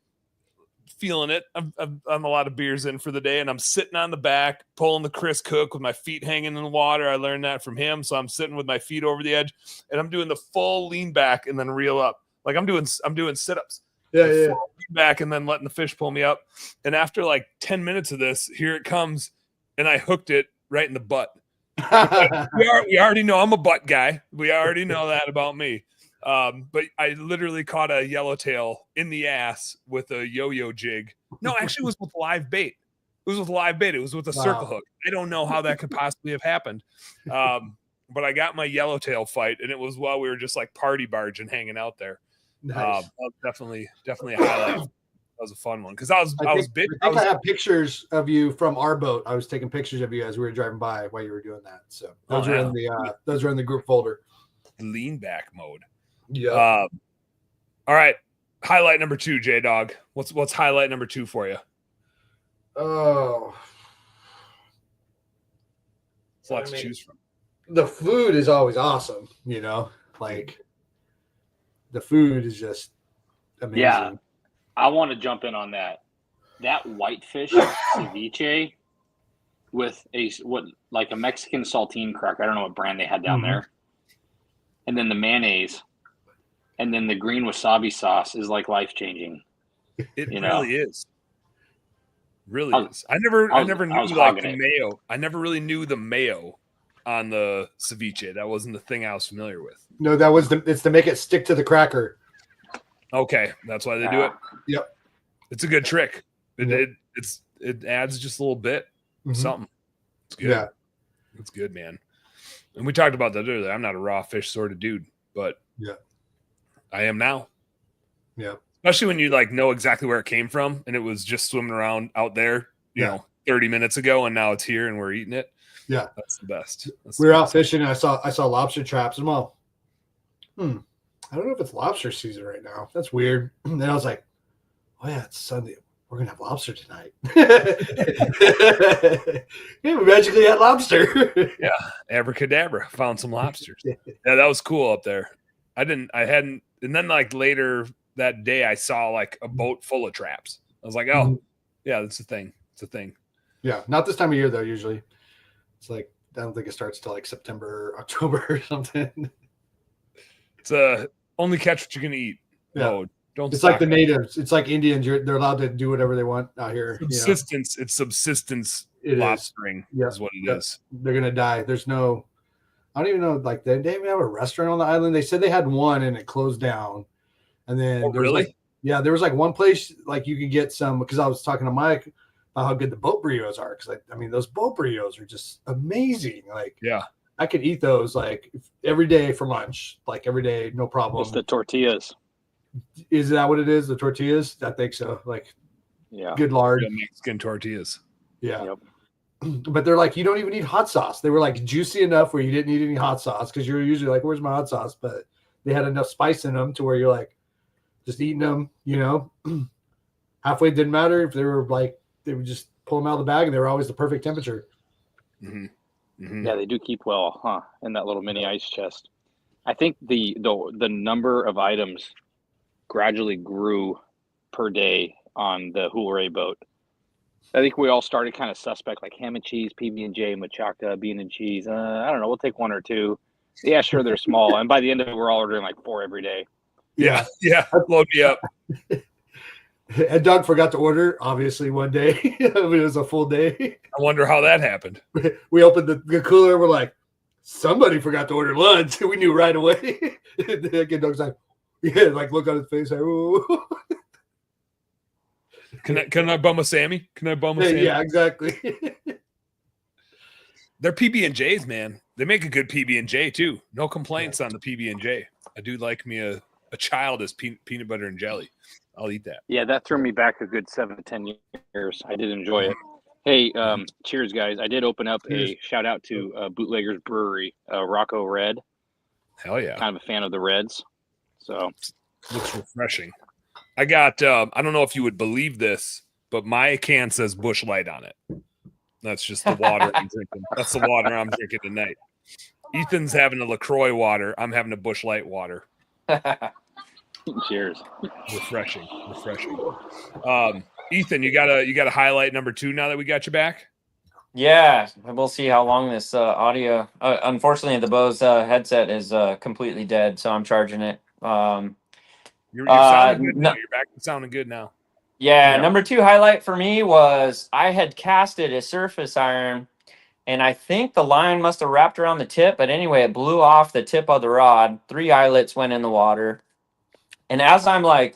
feeling it, I'm a lot of beers in for the day, and I'm sitting on the back pulling the Chris Cook with my feet hanging in the water. I learned that from him, so I'm sitting with my feet over the edge, and I'm doing the full lean back and then reel up, like I'm doing sit-ups. Back and then letting the fish pull me up. And after like 10 minutes of this, here it comes, and I hooked it right in the butt. we already know I'm a butt guy. We already know that about me. But I literally caught a yellowtail in the ass with a yo-yo jig. No, actually it was with live bait. It was with a circle hook. I don't know how that could possibly have happened. But I got my yellowtail fight, and it was while we were just like party barging, hanging out there. Nice. That was definitely a highlight. That was a fun one because I was big. I have pictures of you from our boat. I was taking pictures of you as we were driving by while you were doing that. So those are in the group folder. Lean back mode. Yeah. All right. Highlight number 2, J Dog. What's highlight number 2 for you? Oh, it's a lot to choose from. The food is always awesome. Like. The food is just amazing. Yeah, I want to jump in on that. That whitefish ceviche with like a Mexican saltine cracker. I don't know what brand they had down there. And then the mayonnaise, and then the green wasabi sauce is like life changing. It You really know? is. Really is. I never knew like the mayo. I never really knew the mayo on the ceviche. That wasn't the thing I was familiar with. No, it's to make it stick to the cracker. Okay, that's why they do it. Yep. It's a good trick. It adds just a little bit something. It's good. Yeah. It's good, man. And we talked about that earlier. I'm not a raw fish sort of dude, but I am now. Yeah. Especially when you like know exactly where it came from and it was just swimming around out there, you know, 30 minutes ago and now it's here and we're eating it. Yeah. That's the best. We were out fishing and I saw lobster traps and well, I don't know if it's lobster season right now. That's weird. And then I was like, oh yeah, it's Sunday. We're gonna have lobster tonight. We magically had lobster. Yeah, abracadabra. Found some lobsters. Yeah, that was cool up there. I hadn't. And then like later that day, I saw like a boat full of traps. I was like, oh, yeah, that's a thing. It's a thing. Yeah, not this time of year though. Usually, it's like I don't think it starts till like September, October, or something. It's only catch what you can eat. Yeah. No, don't. It's like the natives. It's like Indians. They're allowed to do whatever they want out here. Subsistence. You know? It's subsistence lobstering. Is what it is. They're gonna die. There's no. I don't even know. Like they even have a restaurant on the island. They said they had one and it closed down. And then really? There was like one place like you could get some because I was talking to Mike about how good the boat burritos are. Because I mean those boat burritos are just amazing. Like I could eat those like every day for lunch. Like every day, no problem. It's the tortillas. Is that what it is? The tortillas? I think so. Like good lard. Mexican tortillas. Yeah. Yep. But they're like, you don't even need hot sauce. They were like juicy enough where you didn't need any hot sauce because you're usually like, where's my hot sauce? But they had enough spice in them to where you're like, just eating them, you know, halfway didn't matter if they were like, they would just pull them out of the bag and they were always the perfect temperature. Yeah, they do keep well, huh? In that little mini ice chest. I think the number of items gradually grew per day on the Hula boat. I think we all started kind of suspect, like ham and cheese, PB&J, machaca, bean and cheese. I don't know. We'll take one or two. Yeah, sure, they're small. And by the end of it, we're all ordering like 4 every day. Yeah. Load me up. And Doug forgot to order, obviously, one day. It was a full day. I wonder how that happened. We opened the cooler. We're like, somebody forgot to order lunch. We knew right away. Again, Doug's like, like look on his face. Like, ooh. Can I bum a Sammy? Can I bum a Sammy? Yeah, exactly. They're PB&Js, man. They make a good PB&J too. No complaints on the PB&J. I do like me a child as peanut butter and jelly. I'll eat that. Yeah, that threw me back a good 7 to 10 years. I did enjoy it. Hey, cheers, guys. I did open up a shout out to Bootleggers Brewery, Rocco Red. Hell yeah. Kind of a fan of the Reds. So looks refreshing. I got, I don't know if you would believe this, but my can says Busch Light on it. That's just the water I'm drinking. That's the water I'm drinking tonight. Ethan's having a LaCroix water. I'm having a Busch Light water. Cheers. Refreshing. Ethan, you got a highlight number 2 now that we got you back? Yeah, we'll see how long this audio. Unfortunately, the Bose headset is completely dead, so I'm charging it. You're sounding good now. You're back to sounding good now. Yeah, number 2 highlight for me was I had casted a surface iron, and I think the line must have wrapped around the tip. But anyway, it blew off the tip of the rod. 3 eyelets went in the water. And as I'm like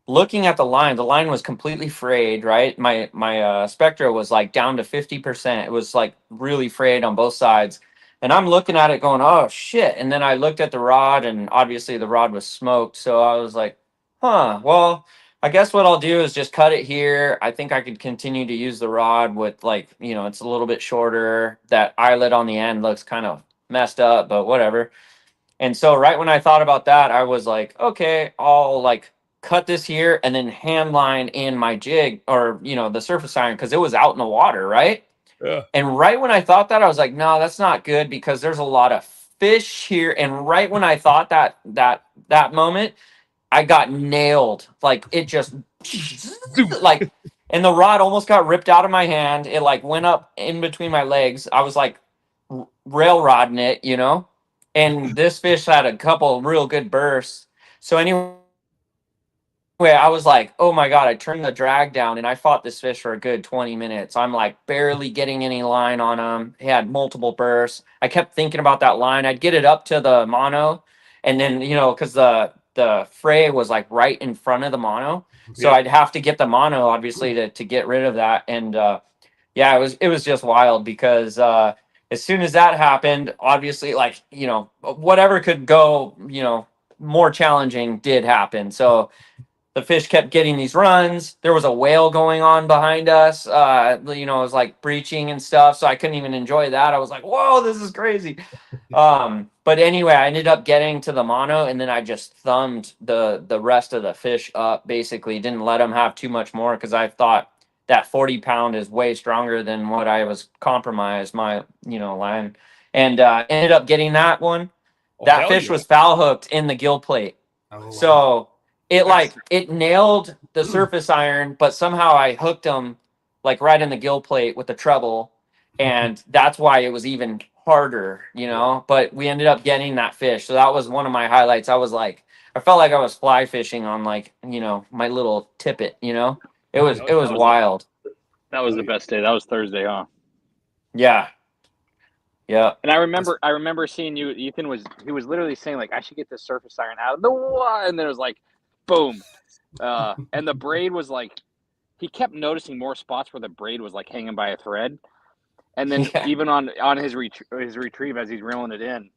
looking at the line was completely frayed, right? My Spectra was like down to 50%. It was like really frayed on both sides. And I'm looking at it going, oh, shit. And then I looked at the rod, and obviously the rod was smoked. So I was like, well, I guess what I'll do is just cut it here. I think I could continue to use the rod with like, it's a little bit shorter. That eyelet on the end looks kind of messed up, but whatever. And so right when I thought about that, I was like, okay, I'll like cut this here and then hand line in my jig or, the surface iron because it was out in the water, right? Yeah. And right when I thought that, I was like, no, that's not good because there's a lot of fish here. And right when I thought that moment, I got nailed. Like it just like, and the rod almost got ripped out of my hand. It like went up in between my legs. I was like railrodding it, and this fish had a couple real good bursts. So anyway, I was like, oh my God, I turned the drag down and I fought this fish for a good 20 minutes. I'm like barely getting any line on him. He had multiple bursts. I kept thinking about that line. I'd get it up to the mono, and then, because the fray was like right in front of the mono. So I'd have to get the mono, obviously, to get rid of that. And yeah, it was just wild because as soon as that happened, obviously, like, whatever could go, more challenging did happen. So the fish kept getting these runs. There was a whale going on behind us. It was like breaching and stuff. So I couldn't even enjoy that. I was like, whoa, this is crazy. But anyway, I ended up getting to the mono, and then I just thumbed the rest of the fish up, basically. Didn't let them have too much more because I thought that 40-pound is way stronger than what I was compromised my, line. And ended up getting that one. That fish was foul hooked in the gill plate. Oh, wow. So it nailed the surface iron, but somehow I hooked him like right in the gill plate with the treble, and that's why it was even harder, But we ended up getting that fish, so that was one of my highlights. I felt like I was fly fishing on my little tippet, It was wild. That was the best day. That was Thursday, huh? Yeah. Yeah. And I remember seeing you. Ethan was literally saying like, I should get this surface iron out of the water, and then it was like, boom, and the braid was like, he kept noticing more spots where the braid was like hanging by a thread, and then even on his retrieve as he's reeling it in,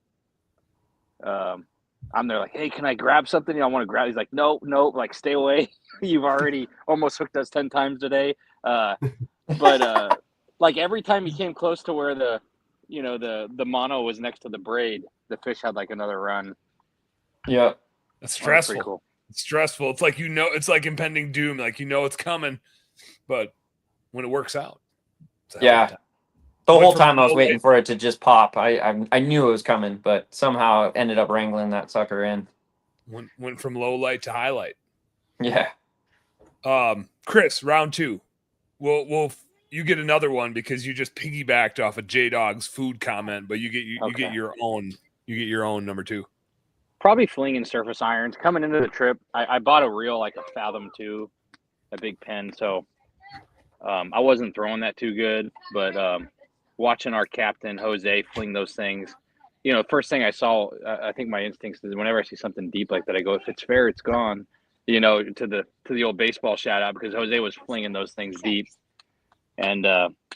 I'm there like, hey, can I grab something? I want to grab. He's like, no, like stay away. You've already almost hooked us 10 times today. But like every time he came close to where the mono was next to the braid, the fish had like another run. Yeah, that's stressful. That's cool. It's stressful. It's like it's like impending doom. Like it's coming, but when it works out, the whole time I was waiting for it to just pop. I knew it was coming, but somehow ended up wrangling that sucker in. Went from low light to highlight. Yeah. Chris, round 2. We'll you get another one because you just piggybacked off of J Dog's food comment, but you get your own number 2. Probably flinging surface irons. Coming into the trip, I bought a reel like a Fathom 2, a big pen, so I wasn't throwing that too good, but watching our captain Jose fling those things, first thing I saw, I think my instincts is whenever I see something deep like that, I go, if it's fair, it's gone. To the old baseball shout out, because Jose was flinging those things deep, and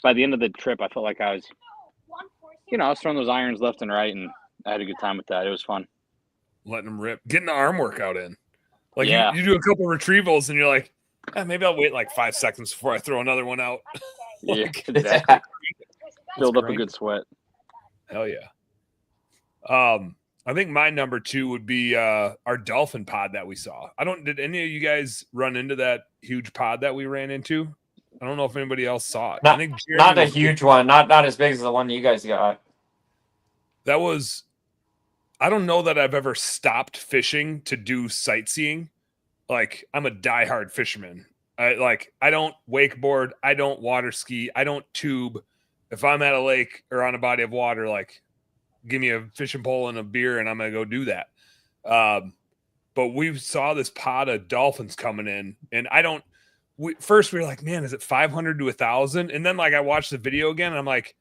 by the end of the trip, I felt like I was throwing those irons left and right, and I had a good time with that. It was fun. Letting them rip, getting the arm workout in. Like you do a couple retrievals and you're like, maybe I'll wait like 5 seconds before I throw another one out. Yeah, exactly. Build up a good sweat. Hell yeah. I think my number 2 would be our dolphin pod that we saw. Did any of you guys run into that huge pod that we ran into? I don't know if anybody else saw it. I think not a huge one, not as big as the one you guys got. That was, I don't know that I've ever stopped fishing to do sightseeing. Like, I'm a diehard fisherman. I don't wakeboard. I don't water ski. I don't tube. If I'm at a lake or on a body of water, like, give me a fishing pole and a beer and I'm going to go do that. But we saw this pod of dolphins coming in, and first we were like, man, is it 500 to 1,000? And then like I watched the video again and I'm like,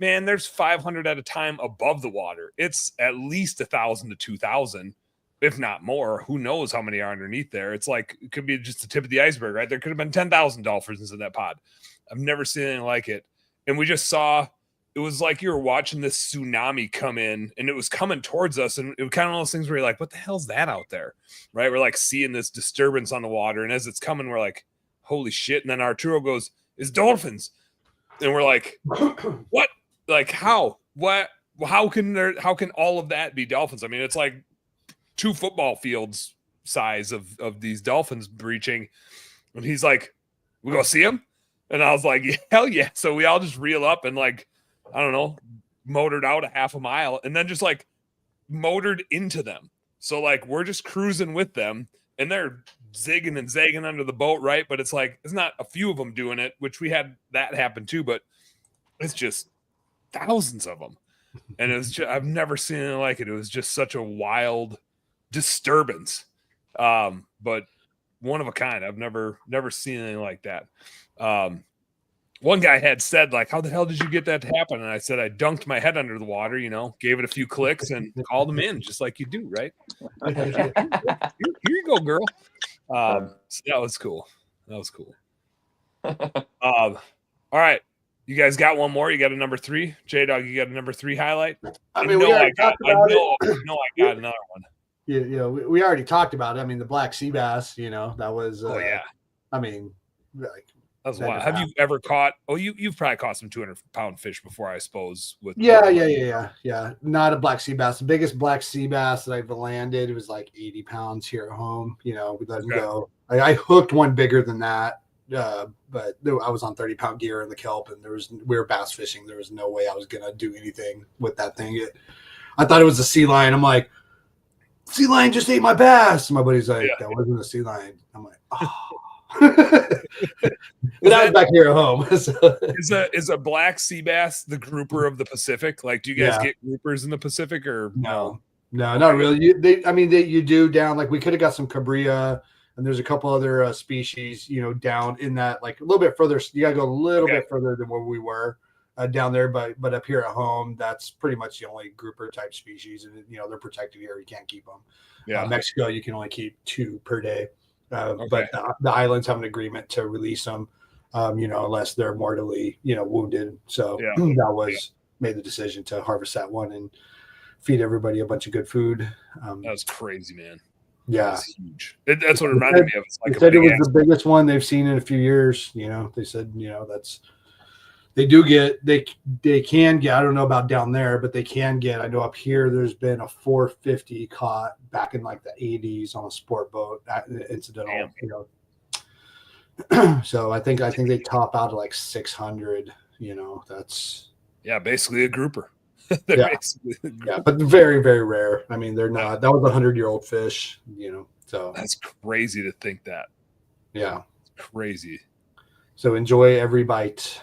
man, there's 500 at a time above the water. It's at least 1,000 to 2,000, if not more. Who knows how many are underneath there? It's like, it could be just the tip of the iceberg, right? There could have been 10,000 dolphins in that pod. I've never seen anything like it. And we just saw, it was like you were watching this tsunami come in, and it was coming towards us. And it was kind of one of those things where you're like, what the hell's that out there? Right? We're like seeing this disturbance on the water. And as it's coming, we're like, holy shit. And then Arturo goes, it's dolphins. And we're like, what? Like, how? What? How can all of that be dolphins? I mean, it's like 2 football fields size of these dolphins breaching. And he's like, we go see them? And I was like, hell yeah. So we all just reel up and like, I don't know, motored out a half a mile and then just like motored into them. So like we're just cruising with them and they're zigging and zagging under the boat, right? But it's like, it's not a few of them doing it, which we had that happen too, but it's just thousands of them. And it was just, I've never seen it like it. It was just such a wild disturbance. But one of a kind. I've never seen anything like that. One guy had said, like, how the hell did you get that to happen? And I said, I dunked my head under the water, gave it a few clicks and called them in, just like you do, right? Here you go, girl. So that was cool. All right. You guys got one more? You got a number 3? J-Dog, you got a number 3 highlight? I mean, I got another one. We already talked about it. I mean, the black sea bass, that was I mean, like, that's wild. Have you ever caught? Oh, you've probably caught some 200-pound fish before, I suppose. Yeah. Not a black sea bass. The biggest black sea bass that I've landed was like 80 pounds here at home. We let him go. I hooked one bigger than that, but I was on 30-pound gear in the kelp, and we were bass fishing. There was no way I was gonna do anything with that thing. I thought it was a sea lion. I'm like, sea lion just ate my bass. My buddy's like, that wasn't a sea lion. I'm like, oh. But I was back here at home. So. Is a black sea bass the grouper of the Pacific? Like, do you guys get groupers in the Pacific or no? No, not really. You do down, like, we could have got some cabria, and there's a couple other species, down in that, like, a little bit further. You got to go a little bit further than where we were down there, but up here at home, that's pretty much the only grouper type species, and they're protected here. You can't keep them. Mexico, you can only keep 2 per day. But the islands have an agreement to release them, unless they're mortally, wounded. So that was made the decision to harvest that one and feed everybody a bunch of good food. That was crazy, man. Yeah, that's huge. That's what it reminded me of. It's like they said it was the biggest one they've seen in a few years. They said, that's. They can get, I don't know about down there, but they can get, I know up here, there's been a 450 caught back in like the 80s on a sport boat incidental, So I think they top out at like 600, that's. Yeah, basically a grouper. But very, very rare. I mean, they're not, that was a 100-year-old fish, so. That's crazy to think that. Yeah. It's crazy. So enjoy every bite.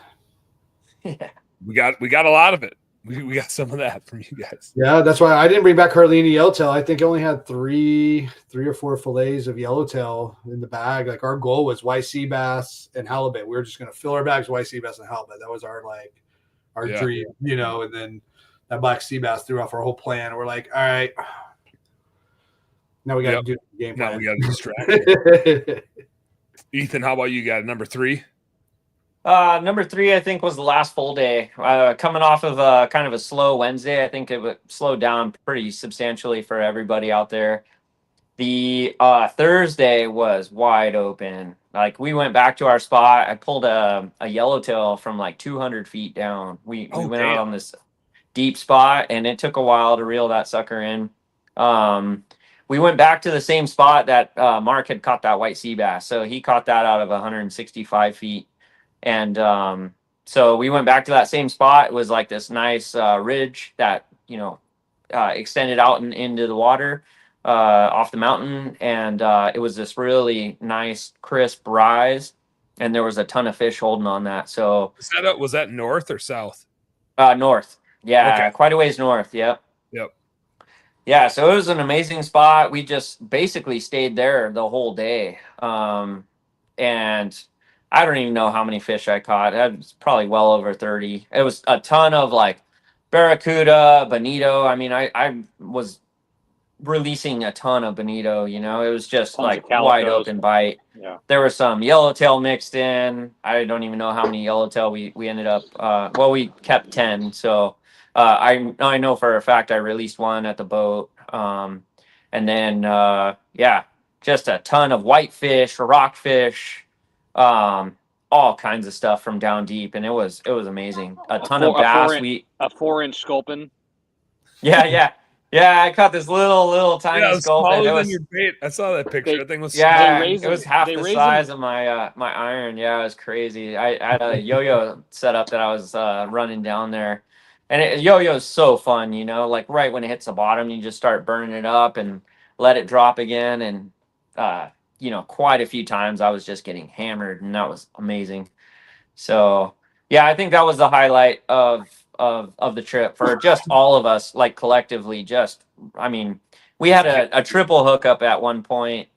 Yeah. We got a lot of it. We got some of that from you guys. Yeah, that's why I didn't bring back hardly any yellowtail. I think I only had three or four fillets of yellowtail in the bag. Like, our goal was white sea bass and halibut. We were just going to fill our bags with white sea bass and halibut. That was our dream, and then that black sea bass threw off our whole plan. And we're like, all right, now we got to do the game plan. Now we got to distract. Ethan, how about you? Got number 3? Number 3, I think, was the last full day. Coming off of kind of a slow Wednesday, I think it slowed down pretty substantially for everybody out there. The Thursday was wide open. Like, we went back to our spot. I pulled a yellowtail from like 200 feet down. We went out on this deep spot, and it took a while to reel that sucker in. We went back to the same spot that Mark had caught that white sea bass. So he caught that out of 165 feet. And so we went back to that same spot. It was like this nice ridge that, extended out into the water off the mountain. And it was this really nice, crisp rise. And there was a ton of fish holding on that. So was that north or south? North. Yeah, quite a ways north. Yep. Yeah, so it was an amazing spot. We just basically stayed there the whole day. And I don't even know how many fish I caught. It was probably well over 30. It was a ton of like barracuda, bonito. I mean, I was releasing a ton of bonito, it was just tons like wide open bite. Yeah. There was some yellowtail mixed in. I don't even know how many yellowtail we ended up. We kept 10. So I know for a fact I released one at the boat. And then, just a ton of whitefish, rockfish, all kinds of stuff from down deep, and it was amazing. A ton of bass. A 4-inch sculpin. Yeah. I caught this little tiny sculpin. It was your bait. I saw that picture. That thing was it was half the size of my my iron. Yeah, it was crazy. I had a yo-yo set up that I was running down there, and yo-yo is so fun. Like right when it hits the bottom, you just start burning it up and let it drop again, and quite a few times I was just getting hammered, and that was amazing. So yeah, I think that was the highlight of the trip for just all of us, like collectively. We had a triple hookup at one point.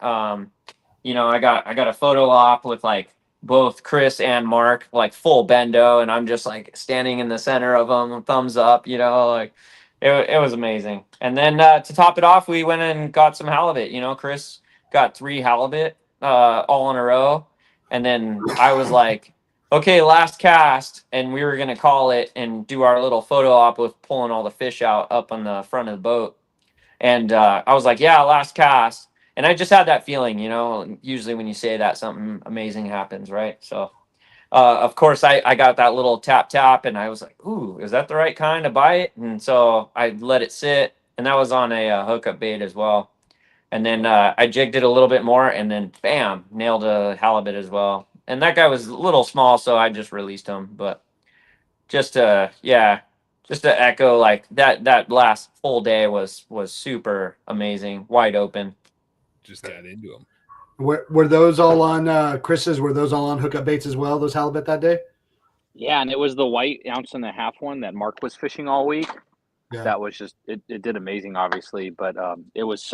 I got a photo op with like both Chris and Mark, like full bendo, and I'm just like standing in the center of them, thumbs up, like it was amazing. And then to top it off, we went and got some halibut. Chris got 3 halibut all in a row, and then I was like, okay, last cast, and we were gonna call it and do our little photo op with pulling all the fish out up on the front of the boat. And I was like, yeah, last cast. And I just had that feeling, usually when you say that, something amazing happens, right? So, of course, I got that little tap tap, and I was like, ooh, is that the right kind of bite? And so I let it sit, and that was on a hookup bait as well. And then I jigged it a little bit more, and then bam, nailed a halibut as well. And that guy was a little small, so I just released him. But just to echo, like that last full day was super amazing, wide open. Just got into them. Were those all on Chris's? Were those all on hookup baits as well? Those halibut that day? Yeah, and it was the white 1.5 ounce one that Mark was fishing all week. Yeah. That was just it did amazing, obviously, but it was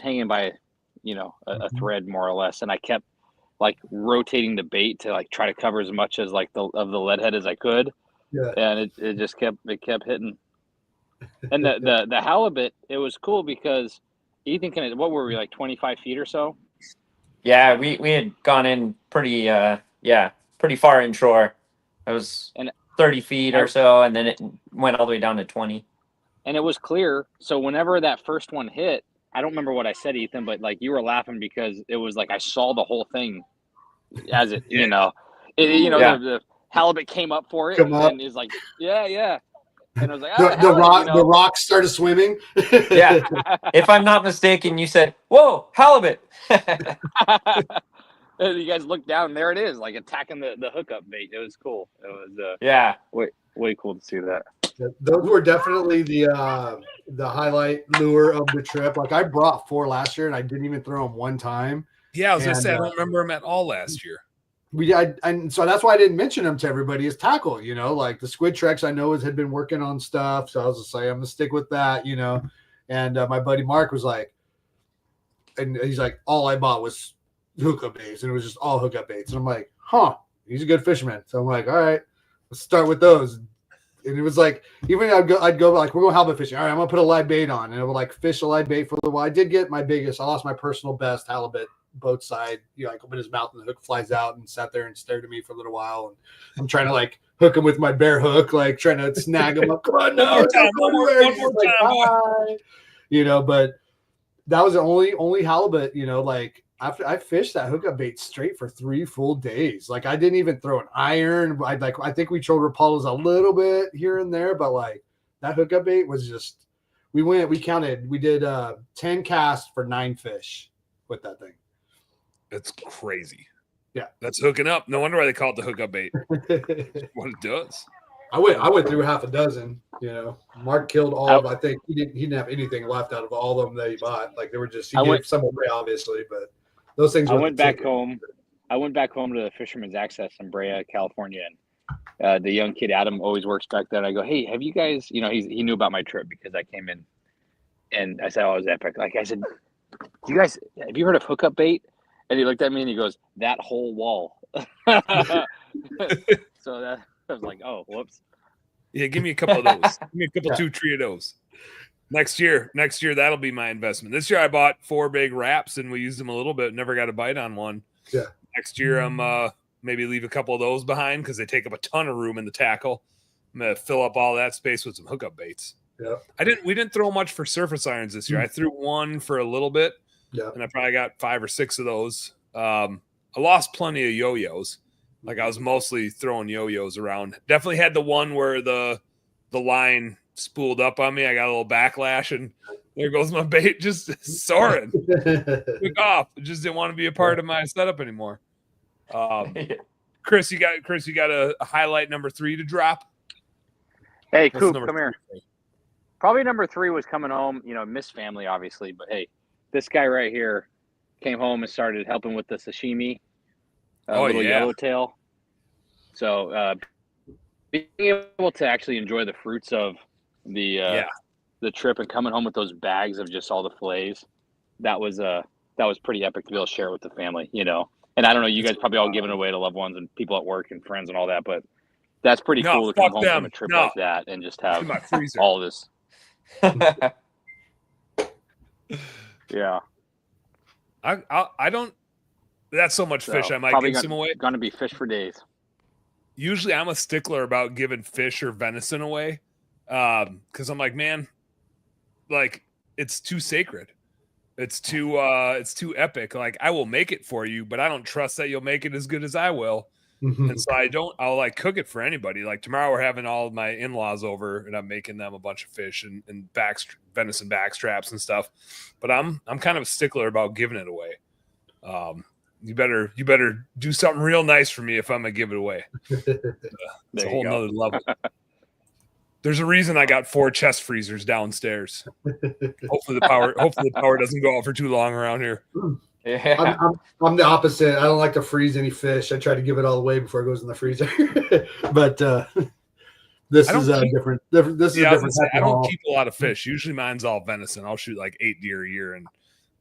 hanging by a thread more or less, and I kept like rotating the bait to like try to cover as much as like the lead head as I could. Yeah. And it just kept hitting. And the halibut, it was cool because Ethan what were we, like 25 feet or so? Yeah, we had gone in pretty far inshore. It was 30 feet or so, and then it went all the way down to 20. And it was clear. So whenever that first one hit, I don't remember what I said, Ethan, but like you were laughing because it was like I saw the whole thing as it, the halibut came up for it and is like, yeah. And I was like, the rock started swimming. Yeah. If I'm not mistaken, you said, whoa, halibut. And you guys look down, and there it is, like attacking the hookup bait. It was cool. It was way cool to see that. Those were definitely the highlight lure of the trip. Like I brought 4 last year, and I didn't even throw them one time. Yeah, I was gonna say I don't remember them at all last year. And so that's why I didn't mention them to everybody as tackle. Like the Squid Treks I know had been working on stuff, so I was just like, I'm gonna stick with that. And my buddy Mark was like, and he's like, all I bought was hookup baits, and it was just all hookup baits. And I'm like, huh, he's a good fisherman. So I'm like, all right, let's start with those. And it was like, even I'd go like, we're going halibut fishing. All right, I'm gonna put a live bait on, and I would like fish a live bait for a little while. I did get my biggest. I lost my personal best halibut boat side. Like opened his mouth and the hook flies out, and sat there and stared at me for a little while. And I'm trying to like hook him with my bare hook, like trying to snag him up. Come on, no, one more time. But that was the only halibut. Like after I fished that hookup bait straight for 3 full days. Like I didn't even throw an iron. I think we trolled Rapalas a little bit here and there, but like that hookup bait was just. We did 10 casts for 9 fish with that thing. That's crazy. Yeah, that's hooking up. No wonder why they call it the hookup bait. What it does. I went through half a dozen. Mark killed all of. I think he didn't have anything left out of all of them that he bought. Like they were just gave some away, obviously, but those things. I went back home to the Fisherman's Access in Brea, California, and the young kid Adam always works back there. And I go, hey, have you guys? He knew about my trip because I came in, and I said, oh, it was epic. Like I said, you guys, have you heard of hookup bait? And he looked at me and he goes, that whole wall. So that I was like, oh, whoops. Yeah, give me a couple of those. Give me a couple, 2, 3 of those. Next year, that'll be my investment. This year I bought 4 big wraps and we used them a little bit. Never got a bite on one. Yeah. Next year I'm maybe leave a couple of those behind because they take up a ton of room in the tackle. I'm gonna fill up all that space with some hookup baits. Yeah. We didn't throw much for surface irons this year. I threw one for a little bit. Yeah. And I probably got 5 or 6 of those. I lost plenty of yo-yos. Like I was mostly throwing yo-yos around. Definitely had the one where the line spooled up on me. I got a little backlash, and there goes my bait just soaring. Took off. It just didn't want to be a part of my setup anymore. Chris, you got a highlight number 3 to drop. Hey, Coop, come here. Probably number 3 was coming home. Miss family, obviously, but hey, this guy right here came home and started helping with the sashimi. Yellowtail. So being able to actually enjoy the fruits of the trip and coming home with those bags of just all the fillets, that was that was pretty epic to be able to share with the family, you know. And I don't know, you guys probably all giving it away to loved ones and people at work and friends and all that, but that's pretty cool to come home from a trip like that and just have all this. Yeah. I don't. That's so much fish. I might give some away. Going to be fish for days. Usually, I'm a stickler about giving fish or venison away, because I'm like, man, like it's too sacred. It's too epic. Like I will make it for you, but I don't trust that you'll make it as good as I will. Mm-hmm. And so I'll like cook it for anybody. Like tomorrow we're having all of my in-laws over and I'm making them a bunch of fish and venison backstraps and stuff. But I'm kind of a stickler about giving it away. You better do something real nice for me if I'm gonna give it away. It's a whole nother level. There's a reason I got 4 chest freezers downstairs. Hopefully the power doesn't go out for too long around here. Yeah. I'm the opposite. I don't like to freeze any fish. I try to give it all away before it goes in the freezer. But this is a different. This is a different. I don't keep a lot of fish. Usually mine's all venison. I'll shoot like 8 deer a year and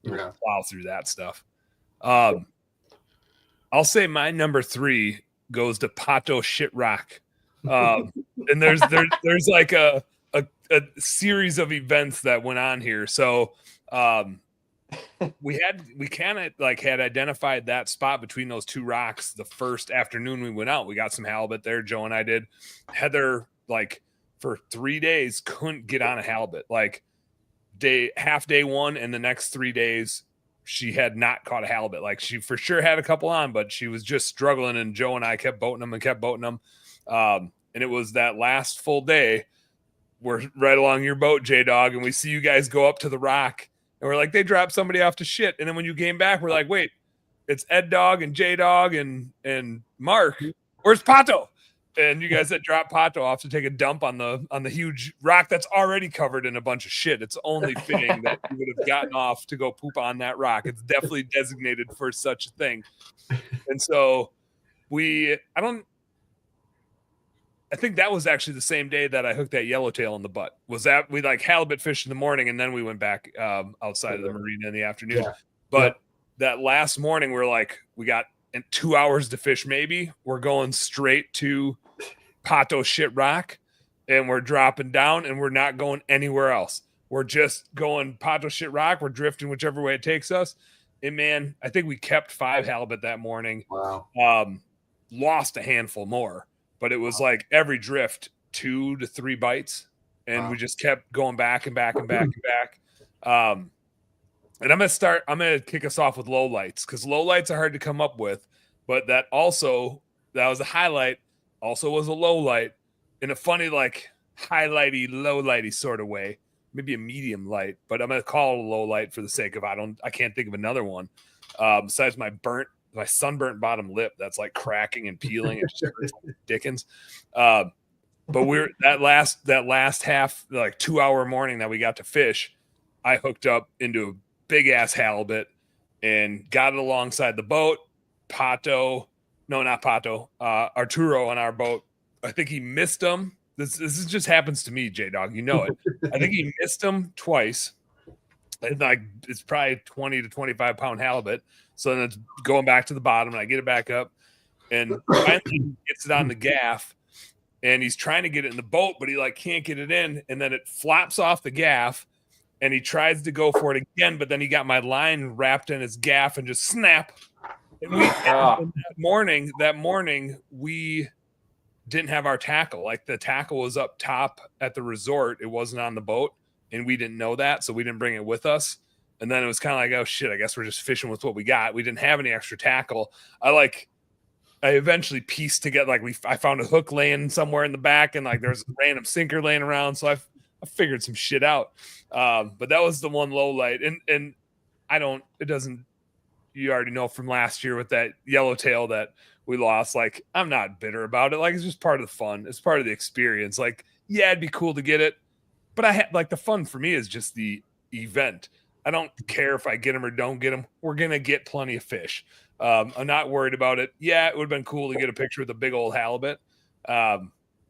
plow through that stuff. I'll say my number 3 goes to Pato Shit Rock. And there's like a series of events that went on here. So we kind of like had identified that spot between those 2 rocks the first afternoon we went out. We got some halibut there. Joe and I did. Heather, like for 3 days, couldn't get on a halibut. Like half day 1 and the next 3 days she had not caught a halibut. Like she for sure had a couple on, but she was just struggling. And Joe and I kept boating them. And it was that last full day. We're right along your boat, J-Dog, and we see you guys go up to the rock. And we're like, they dropped somebody off to shit. And then when you came back, we're like, wait, it's Ed Dog and J-Dog and Mark. Where's Pato? And you guys that dropped Pato off to take a dump on the huge rock that's already covered in a bunch of shit. It's only fitting that you would have gotten off to go poop on that rock. It's definitely designated for such a thing. And so I think that was actually the same day that I hooked that yellowtail in the butt. Was that we like halibut fish in the morning and then we went back outside of the marina in the afternoon. Yeah. But that last morning we're like, we got 2 hours to fish maybe. We're going straight to Pato Shit Rock and we're dropping down and we're not going anywhere else. We're just going Pato Shit Rock. We're drifting whichever way it takes us. And man, I think we kept 5 halibut that morning. Wow. Lost a handful more. But it was like every drift 2 to 3 bites, and we just kept going back and back and back and back. And I'm gonna kick us off with low lights because low lights are hard to come up with, but that was a highlight, also was a low light in a funny like highlighty, low lighty sort of way, maybe a medium light, but I'm gonna call it a low light for the sake of I can't think of another one besides my sunburnt bottom lip that's like cracking and peeling. It just hurts like Dickens. But we're that last half, like 2 hour morning that we got to fish, I hooked up into a big ass halibut and got it alongside the boat. Arturo on our boat. I think he missed him. This just happens to me, J-Dog. You know it. I think he missed him twice. And like it's probably 20 to 25 pound halibut. So then it's going back to the bottom and I get it back up and finally he gets it on the gaff and he's trying to get it in the boat, but he like can't get it in. And then it flops off the gaff and he tries to go for it again, but then he got my line wrapped in his gaff and just snap. And that morning we didn't have our tackle. Like the tackle was up top at the resort. It wasn't on the boat and we didn't know that. So we didn't bring it with us. And then it was kind of like, oh shit, I guess we're just fishing with what we got. We didn't have any extra tackle. I eventually pieced together, I found a hook laying somewhere in the back and like there's a random sinker laying around. So I figured some shit out. But that was the one low light. And you already know from last year with that yellowtail that we lost. Like, I'm not bitter about it. Like, it's just part of the fun. It's part of the experience. Like, yeah, it'd be cool to get it. But I had like the fun for me is just the event. I don't care if I get them or don't get them. We're going to get plenty of fish. I'm not worried about it. Yeah, it would have been cool to get a picture with a big old halibut. But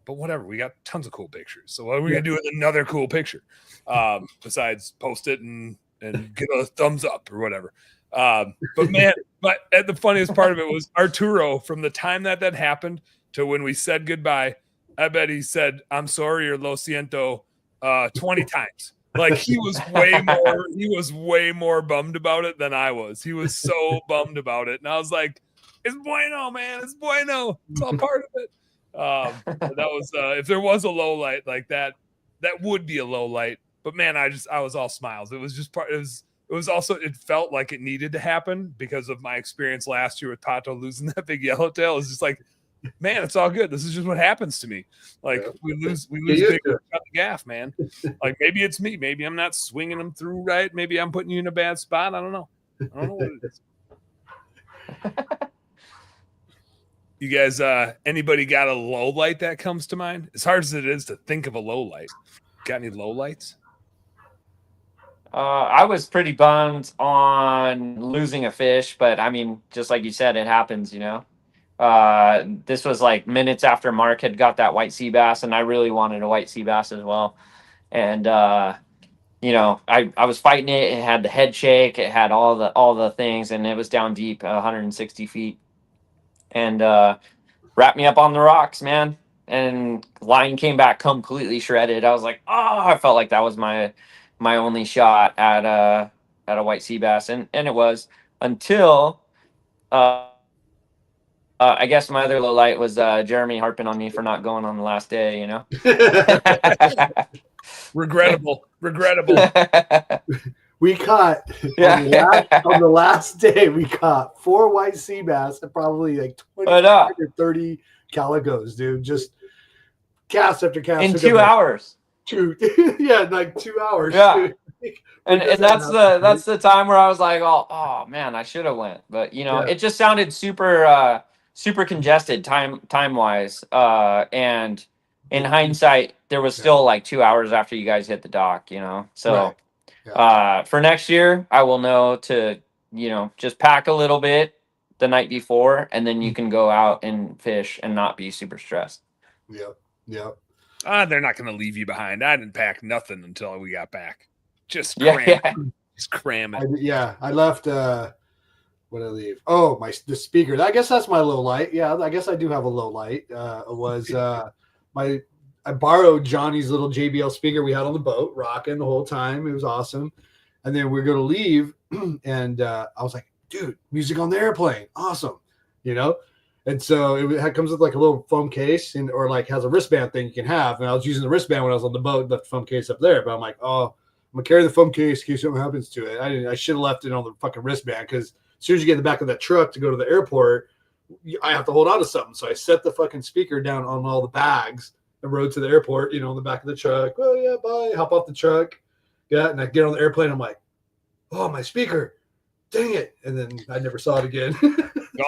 whatever, we got tons of cool pictures. So what are we going to do with another cool picture? Besides post it and get a thumbs up or whatever. But man, the funniest part of it was Arturo, from the time that happened to when we said goodbye, I bet he said, "I'm sorry" or "Lo siento" 20 times. Like he was way more bummed about it than I was. He was so bummed about it. And I was like, "It's bueno, man. It's bueno. It's all part of it." That was if there was a low light like that would be a low light. But man, I was all smiles. It was just part. It was also, it felt like it needed to happen because of my experience last year with Pato losing that big yellowtail. It's just like, man, it's all good. This is just what happens to me. Like we lose big on the gaff, man. Like maybe it's me. Maybe I'm not swinging them through right. Maybe I'm putting you in a bad spot. I don't know what it is. You guys, anybody got a low light that comes to mind? As hard as it is to think of a low light, got any low lights? I was pretty bummed on losing a fish, but I mean, just like you said, it happens, you know. This was like minutes after Mark had got that white sea bass, and I really wanted a white sea bass as well. And you know, I was fighting it. It had the head shake, it had all the things, and it was down deep, 160 feet. And wrapped me up on the rocks, man. And line came back completely shredded. I was like, oh, I felt like that was my only shot at a white sea bass, and it was until I guess my other low light was Jeremy harping on me for not going on the last day. You know, regrettable. We caught on the last day. We caught 4 white sea bass and probably like 25 or 30 calicos, dude. Just cast after cast in 2 hours. Like 2 hours. Yeah, and that's the time where I was like, oh man, I should have went, but you know, it just sounded super congested time wise. And in hindsight, there was still like 2 hours after you guys hit the dock, you know, so. Right. Yeah. For next year, I will know to, you know, just pack a little bit the night before, and then you can go out and fish and not be super stressed. Yep. They're not going to leave you behind. I didn't pack nothing until we got back. Just cram. Just cram it. I left. What did I leave? Oh, the speaker. I guess that's my low light. Yeah, I guess I do have a low light. It was I borrowed Johnny's little JBL speaker we had on the boat, rocking the whole time. It was awesome. And then we were going to leave, and I was like, dude, music on the airplane. Awesome. You know? And so it comes with like a little foam case or like has a wristband thing you can have. And I was using the wristband when I was on the boat, left the foam case up there. But I'm like, oh, I'm going to carry the foam case in case something happens to it. I should have left it on the fucking wristband because as soon as you get in the back of that truck to go to the airport, I have to hold on to something. So I set the fucking speaker down on all the bags and rode to the airport, you know, in the back of the truck. Oh, yeah, bye. Hop off the truck. Yeah, and I get on the airplane. I'm like, oh, my speaker. Dang it. And then I never saw it again.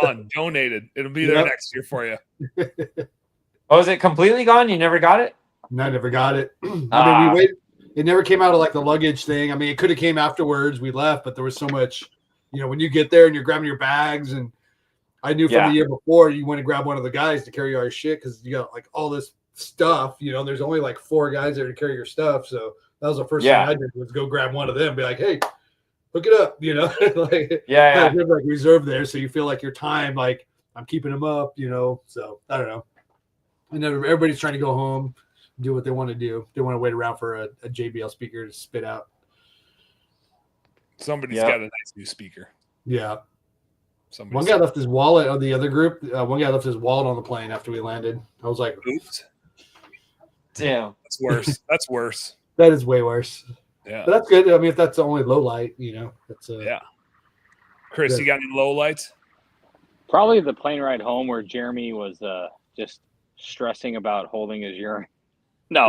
Gone. Donated. It'll be there next year for you. Oh, is it completely gone? You never got it? No, I never got it. I mean, we waited. It never came out of like the luggage thing. I mean, it could have came afterwards. We left, but there was so much, you know, when you get there and you're grabbing your bags, and I knew from the year before you went to grab one of the guys to carry all your shit because you got like all this stuff, you know, there's only like 4 guys there to carry your stuff. So that was the first thing I did was go grab one of them and be like, hey, hook it up, you know, like, like reserved there. So you feel like your time, like I'm keeping them up, you know? So I don't know. And then everybody's trying to go home, do what they want to do. They want to wait around for a JBL speaker to spit out. Somebody's got a nice new speaker. Yeah. One guy left his wallet on the other group. One guy left his wallet on the plane after we landed. I was like, oops. Damn. That's worse. That's worse. That is way worse. Yeah. But that's good. I mean, if that's the only low light, you know, that's yeah. Chris, good. You got any low lights? Probably the plane ride home where Jeremy was just stressing about holding his urine. No.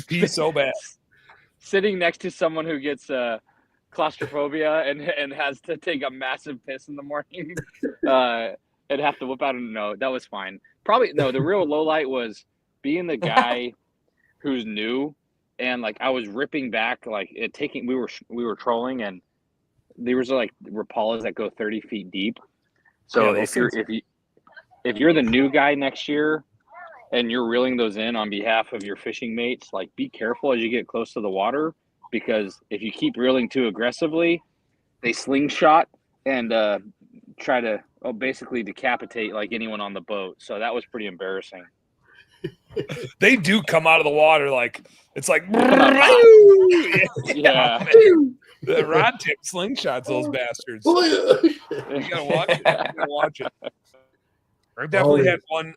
Pee so bad. Sitting next to someone who gets claustrophobia and has to take a massive piss in the morning and have to whip out. No, that was fine. Probably no. The real low light was being the guy who's new, and like I was ripping back, like we were trolling, and there was like Rapalas that go 30 feet deep. So if you're the new guy next year and you're reeling those in on behalf of your fishing mates, like be careful as you get close to the water, because if you keep reeling too aggressively, they slingshot and try to basically decapitate like anyone on the boat. So that was pretty embarrassing. They do come out of the water like it's like yeah. The rod tip slingshots those bastards. Oh, You gotta watch it. You gotta watch it. I definitely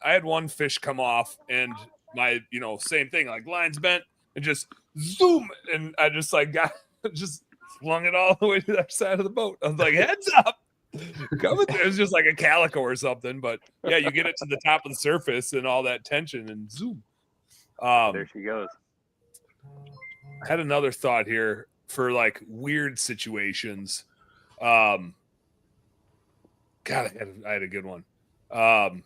had one fish come off, and my same thing, like lines bent and just zoom, and I just like just flung it all the way to the other side of the boat. I was like, heads up. Coming there. It's just like a calico or something, but yeah, you get it to the top of the surface and all that tension and zoom. There she goes. I had another thought here for like weird situations. God, I had a good one. I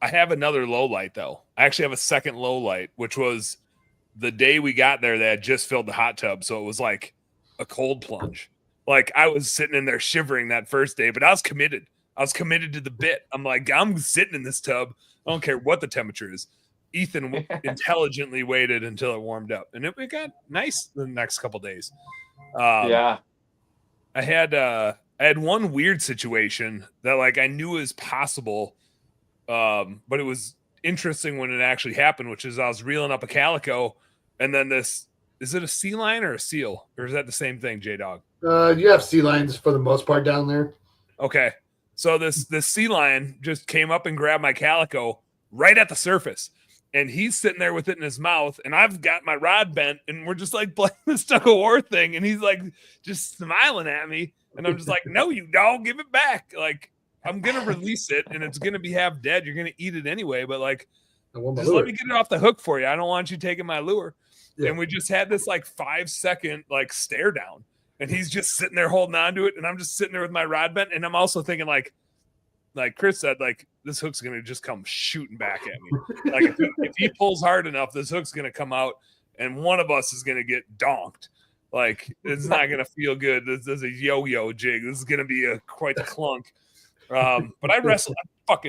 have another low light though. I actually have a second low light, which was the day we got there. They had just filled the hot tub, so it was like a cold plunge. Like I was sitting in there shivering that first day, but I was committed. I was committed to the bit. I'm like, I'm sitting in this tub. I don't care what the temperature is. Ethan intelligently waited until it warmed up, and it got nice the next couple days. Yeah, I had one weird situation that like I knew was possible, but it was interesting when it actually happened, which is I was reeling up a calico, and then is it a sea lion or a seal, or is that the same thing, J-Dog? You have sea lions for the most part down there. Okay. So this sea lion just came up and grabbed my calico right at the surface. And he's sitting there with it in his mouth. And I've got my rod bent. And we're just like playing this tug of war thing. And he's like just smiling at me. And I'm just like, no, you dog, give it back. Like, I'm going to release it. And it's going to be half dead. You're going to eat it anyway. But like, just let me get it off the hook for you. I don't want you taking my lure. Yeah. And we just had this like 5-second like stare down. And he's just sitting there holding on to it. And I'm just sitting there with my rod bent. And I'm also thinking like Chris said, like, this hook's going to just come shooting back at me. Like, if he pulls hard enough, this hook's going to come out and one of us is going to get donked. Like, it's not going to feel good. This is a yo-yo jig. This is going to be quite the clunk. But I wrestled. I'd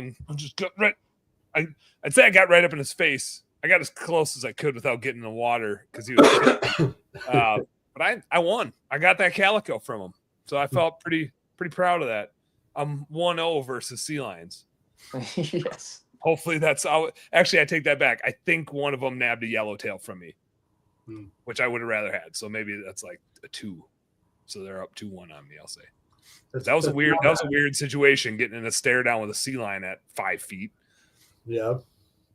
say I got right up in his face. I got as close as I could without getting in the water because he was but I won. I got that calico from him. So I felt pretty proud of that. I'm 1-0 versus sea lions. Yes. Hopefully that's all. Actually, I take that back. I think one of them nabbed a yellowtail from me, which I would have rather had. So maybe that's like a 2. So they're up 2-1 on me, I'll say. That was a weird situation, getting in a stare down with a sea lion at 5 feet. Yeah.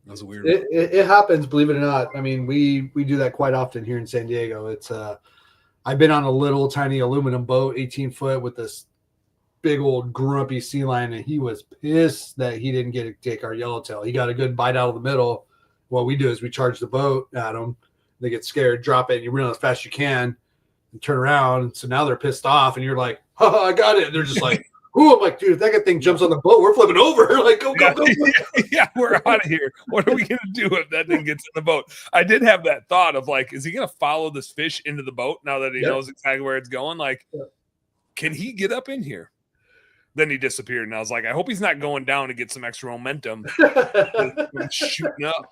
That was a weird it happens, believe it or not. I mean, we do that quite often here in San Diego. It's I've been on a little tiny aluminum boat, 18-foot, with this big old grumpy sea lion, and he was pissed that he didn't get to take our yellowtail. He got a good bite out of the middle. What we do is we charge the boat at them. They get scared, drop it, and you reel as fast as you can and turn around. And so now they're pissed off, and you're like, oh, I got it. And they're just like, ooh, I'm like, dude, if that thing jumps on the boat, we're flipping over. Like, go. Yeah, we're out of here. What are we going to do if that thing gets in the boat? I did have that thought of like, is he going to follow this fish into the boat now that he knows exactly where it's going? Like, can he get up in here? Then he disappeared, and I was like, I hope he's not going down to get some extra momentum. Shooting up.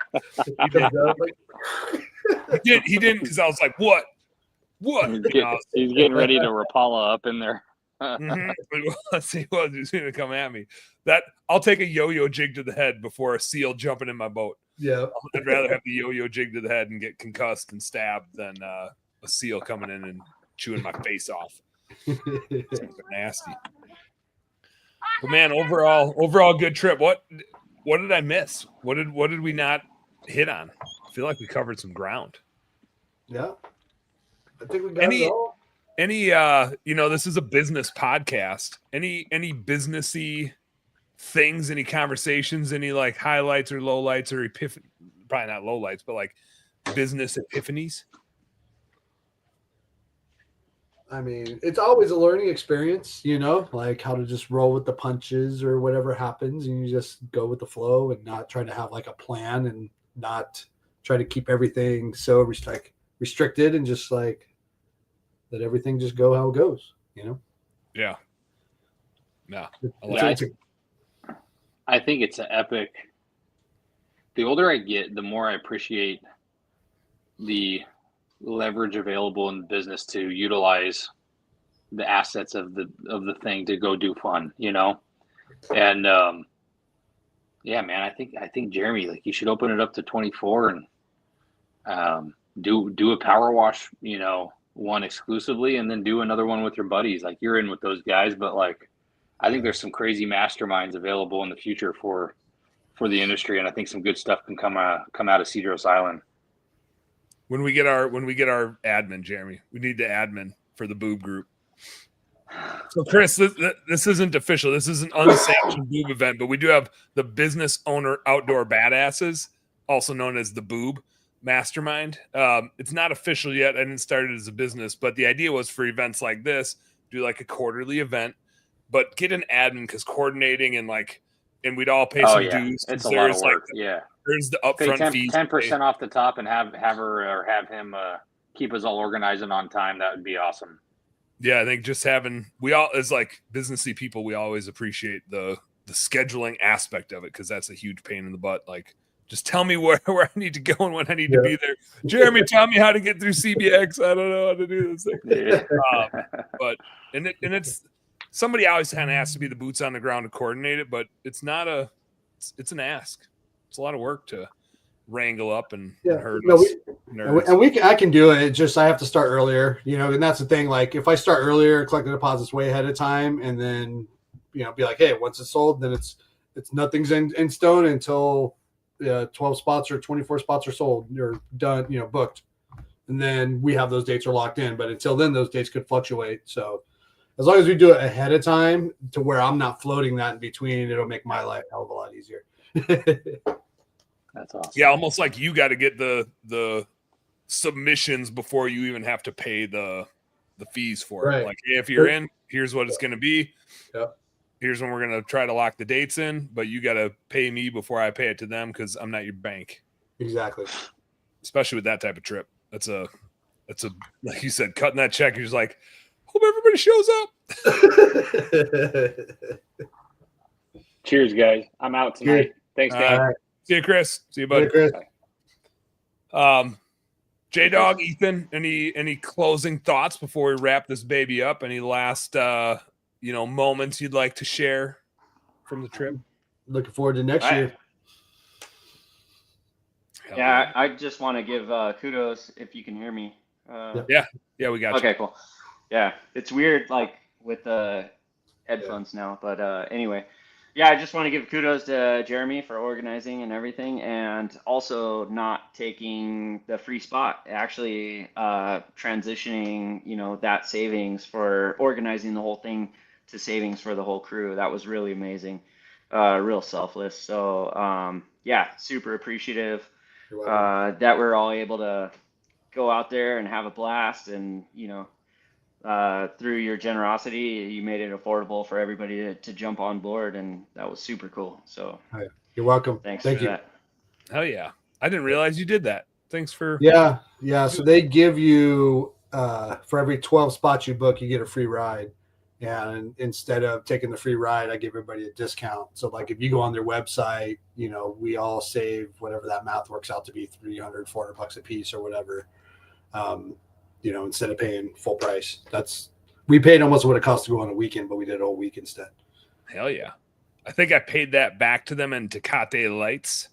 He didn't, because I was like, what? He's getting ready to Rapala up in there. Mm-hmm. He was going to come at me. That I'll take a yo-yo jig to the head before a seal jumping in my boat. Yeah, I'd rather have the yo-yo jig to the head and get concussed and stabbed than a seal coming in and chewing my face off. It's nasty. But man, overall good trip. What did I miss? What did we not hit on? I feel like we covered some ground. Yeah, I think we got it all. Any this is a business podcast. Any businessy things, any conversations, any like highlights or lowlights or probably not lowlights, but like business epiphanies? I mean, it's always a learning experience, like how to just roll with the punches or whatever happens, and you just go with the flow and not try to have like a plan and not try to keep everything so restricted and just like let everything just go how it goes, Yeah. No. I think it's an epic. The older I get, the more I appreciate the leverage available in business to utilize the assets of the thing to go do fun, you know? And yeah, man, I think Jeremy, like, you should open it up to 24 and do a power wash, you know, one exclusively, and then do another one with your buddies. Like, you're in with those guys, but like, I think there's some crazy masterminds available in the future for the industry, and I think some good stuff can come out of Cedros Island. When we get our admin, Jeremy, we need the admin for the boob group. So, Chris, this isn't official. This is an unsanctioned boob event, but we do have the Business Owner Outdoor Badasses, also known as the Boob Mastermind. It's not official yet. I didn't start it as a business, but the idea was for events like this, do like a quarterly event, but get an admin, because coordinating and we'd all pay some dues. It's a lot of work. There's the upfront fees. 10% off the top, and have her or have him keep us all organized and on time. That would be awesome. Yeah, I think just we all, as like businessy people, we always appreciate the scheduling aspect of it, because that's a huge pain in the butt. Like, just tell me where I need to go and when I need to be there. Jeremy, tell me how to get through CBX. I don't know how to do this thing. But it's somebody always kind of has to be the boots on the ground to coordinate it, but it's not it's an ask. It's a lot of work to wrangle up and hurt us. I can do it. It's just I have to start earlier, you know, and that's the thing. Like, if I start earlier, collect the deposits way ahead of time, and then, you know, be like, hey, once it's sold, then it's nothing's in stone until 12 spots or 24 spots are sold or done, you know, booked, and then we have those dates are locked in. But until then, those dates could fluctuate. So as long as we do it ahead of time to where I'm not floating that in between, it'll make my life a hell of a lot easier. That's awesome. Yeah, almost like you got to get the submissions before you even have to pay the fees for it. Like, hey, if you're in, here's what it's going to be. Yep. Here's when we're going to try to lock the dates in, but you got to pay me before I pay it to them, because I'm not your bank. Exactly. Especially with that type of trip. That's a like you said, cutting that check. You're just like, hope everybody shows up. Cheers, guys. I'm out tonight. Thanks, Dan. Right. See you, Chris. See you, buddy. Chris. J-Dog, Ethan, any closing thoughts before we wrap this baby up? Any last moments you'd like to share from the trip? Looking forward to next year. Yeah, I just want to give kudos, if you can hear me. Yeah, we got you. Okay, cool. Yeah, it's weird, like, with the headphones now, but anyway. Yeah, I just want to give kudos to Jeremy for organizing and everything, and also not taking the free spot, actually transitioning, you know, that savings for organizing the whole thing to savings for the whole crew. That was really amazing, real selfless. So yeah, super appreciative that we're all able to go out there and have a blast, and, you know, through your generosity, you made it affordable for everybody to jump on board, and that was super cool. So you're welcome. Thank you. That. Hell yeah. I didn't realize you did that. Thanks for Yeah. So they give you for every 12 spots you book, you get a free ride. And instead of taking the free ride, I give everybody a discount. So like, if you go on their website, you know, we all save whatever that math works out to be, $300, $400 a piece or whatever. You know, instead of paying full price. We paid almost what it cost to go on a weekend, but we did a whole week instead. Hell yeah. I think I paid that back to them in Tecate Lights.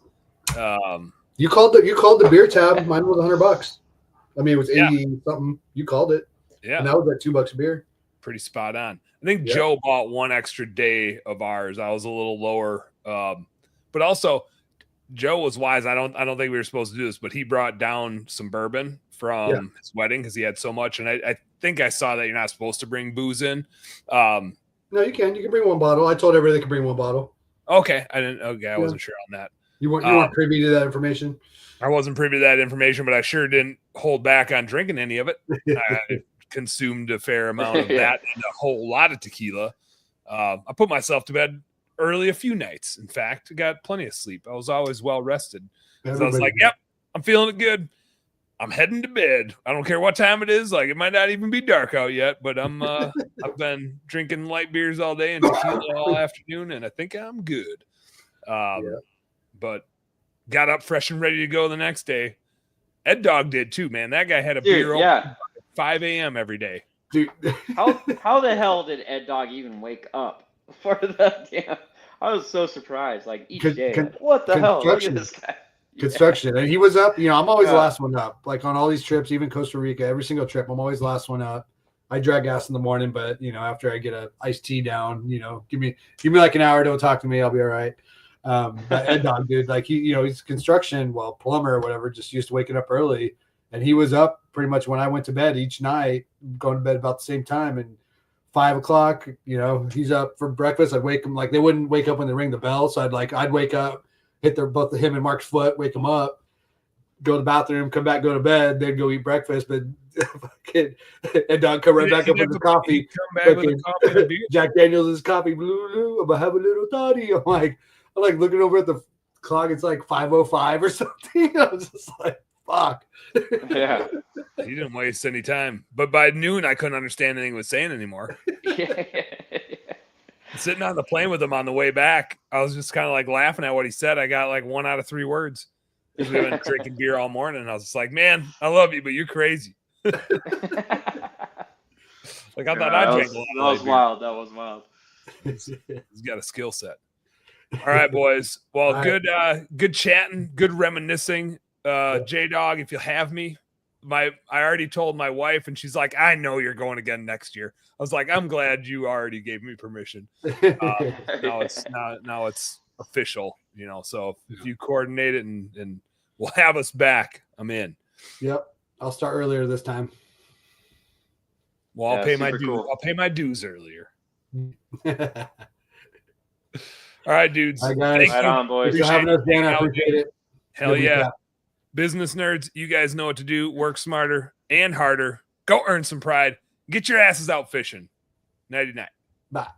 You called the beer tab. Mine was $100. I mean, it was 80 something. You called it. Yeah. And that was at $2 a beer. Pretty spot on. I think Joe bought one extra day of ours. I was a little lower. But also Joe was wise. I don't think we were supposed to do this, but he brought down some bourbon from his wedding because he had so much. And I think I saw that you're not supposed to bring booze in. No, you can. You can bring one bottle. I told everybody they could bring one bottle. Okay. I wasn't sure on that. You weren't privy to that information? I wasn't privy to that information, but I sure didn't hold back on drinking any of it. I consumed a fair amount of that and a whole lot of tequila. I put myself to bed early a few nights. In fact, I got plenty of sleep. I was always well rested. So I was like, yep, I'm feeling it good. I'm heading to bed. I don't care what time it is. Like, it might not even be dark out yet, but I've been drinking light beers all day and tequila all afternoon, and I think I'm good. But got up fresh and ready to go the next day. Ed Dog did too, man. That guy had a beer open at 5 a.m. every day. dude. How the hell did Ed Dog even wake up for the damn? I was so surprised. Like each day, like, what the hell? Look at this guy. Construction, and he was up. I'm always the last one up. Like on all these trips, even Costa Rica, every single trip, I'm always the last one up. I drag gas in the morning, but after I get a iced tea down, give me like an hour. Don't talk to me. I'll be all right. But Ed Dog, dude, like he's construction, plumber or whatever, just used to waking up early, and he was up pretty much when I went to bed each night, going to bed about the same time. And 5 o'clock, he's up for breakfast. I'd wake him, like they wouldn't wake up when they ring the bell, so I'd wake up, hit both him and Mark's foot, wake him up, go to the bathroom, come back, go to bed, then go eat breakfast. But Ed Dog come right back up with the coffee. Come back with a coffee. Jack Daniels' coffee. Blue. I'm gonna have a little toddy. I'm like looking over at the clock. It's like 5:05 or something. I was just like, fuck. Yeah. He didn't waste any time. But by noon, I couldn't understand anything he was saying anymore. Sitting on the plane with him on the way back, I was just kind of like laughing at what he said. I got like 1 out of 3 words. Because we've been drinking beer all morning. And I was just like, man, I love you, but you're crazy. Like I thought I drank a lot. That was wild. That was wild. He's got a skill set. All right, boys. Well, good chatting, good reminiscing. J-Dog, if you'll have me. I already told my wife, and she's like, I know you're going again next year. I was like, I'm glad you already gave me permission. Now it's official, so if you coordinate it and we'll have us back, I'm in. Yep. I'll start earlier this time. Well, I'll pay my dues. Cool. I'll pay my dues earlier. All right, dudes. All right, guys. Right on, boys. Thanks for having us, Dan. I appreciate it. Hell yeah. Business nerds, you guys know what to do. Work smarter and harder. Go earn some pride. Get your asses out fishing. Nighty night. Bye.